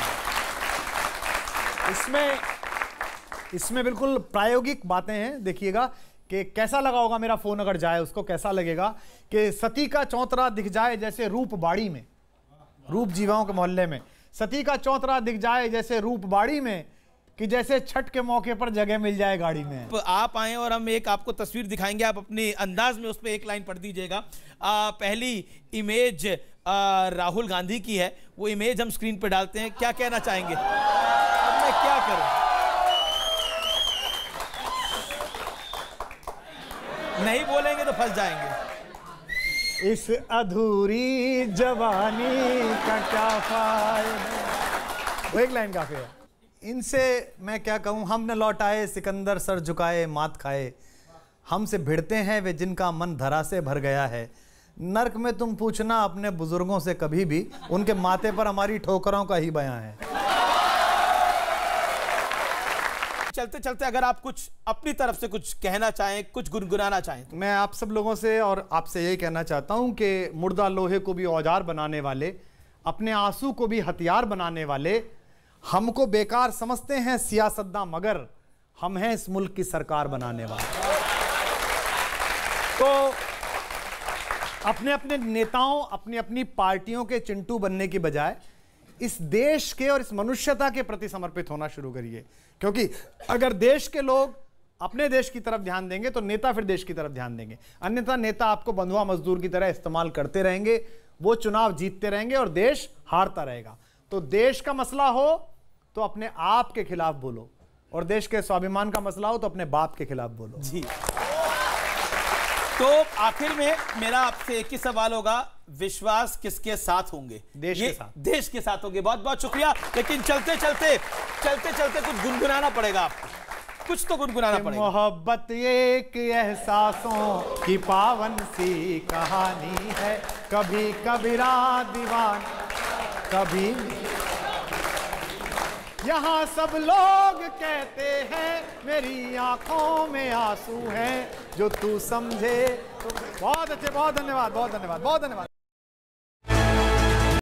इसमें बिल्कुल प्रायोगिक बातें हैं। देखिएगा कि कैसा लगा होगा मेरा फ़ोन अगर जाए, उसको कैसा लगेगा कि सती का चौतरा दिख जाए जैसे रूप बाड़ी में, रूप जीवाओं के मोहल्ले में, सती का चौतरा दिख जाए जैसे रूप बाड़ी में, कि जैसे छठ के मौके पर जगह मिल जाए गाड़ी में। आप आए और हम एक आपको तस्वीर दिखाएंगे, आप अपने अंदाज में उस पर एक लाइन पढ़ दीजिएगा। पहली इमेज राहुल गांधी की है, वो इमेज हम स्क्रीन पर डालते हैं। क्या कहना चाहेंगे? अब मैं क्या करूं? नहीं बोलेंगे तो फंस जाएंगे। इस अधूरी जवानी का क्या फायदा। वो एक लाइन काफी है। इनसे मैं क्या कहूँ, हम न लौटाए सिकंदर सर झुकाए मात खाए, हमसे भिड़ते हैं वे जिनका मन धरा से भर गया है, नर्क में तुम पूछना अपने बुजुर्गों से कभी भी, उनके माथे पर हमारी ठोकरों का ही बयां है। चलते चलते अगर आप कुछ अपनी तरफ से कुछ कहना चाहें, कुछ गुनगुनाना चाहें तो। मैं आप सब लोगों से और आपसे यही कहना चाहता हूं कि मुर्दा लोहे को भी औजार बनाने वाले, अपने आंसू को भी हथियार बनाने वाले, हमको बेकार समझते हैं सियासतदां, मगर हम हैं इस मुल्क की सरकार बनाने वाले। तो अपने अपने नेताओं, अपनी अपनी पार्टियों के चिंटू बनने की बजाय इस देश के और इस मनुष्यता के प्रति समर्पित होना शुरू करिए, क्योंकि अगर देश के लोग अपने देश की तरफ ध्यान देंगे तो नेता फिर देश की तरफ ध्यान देंगे, अन्यथा नेता आपको बंधुआ मजदूर की तरह इस्तेमाल करते रहेंगे, वो चुनाव जीतते रहेंगे और देश हारता रहेगा। तो देश का मसला हो तो अपने आप के खिलाफ बोलो, और देश के स्वाभिमान का मसला हो तो अपने बाप के खिलाफ बोलो। जी। तो आखिर में मेरा आपसे एक ही सवाल होगा, विश्वास किसके साथ होंगे? देश के साथ। देश के साथ होंगे। बहुत बहुत शुक्रिया। लेकिन चलते चलते कुछ गुनगुनाना पड़ेगा आपको, कुछ तो गुनगुनाना पड़ेगा। मोहब्बत एक एहसासों की पावन सी कहानी है, कभी कबीरा दीवान कभी, यहाँ सब लोग कहते हैं मेरी आंखों में आंसू हैं, जो तू समझे। तो बहुत अच्छे, बहुत धन्यवाद, बहुत धन्यवाद, बहुत धन्यवाद।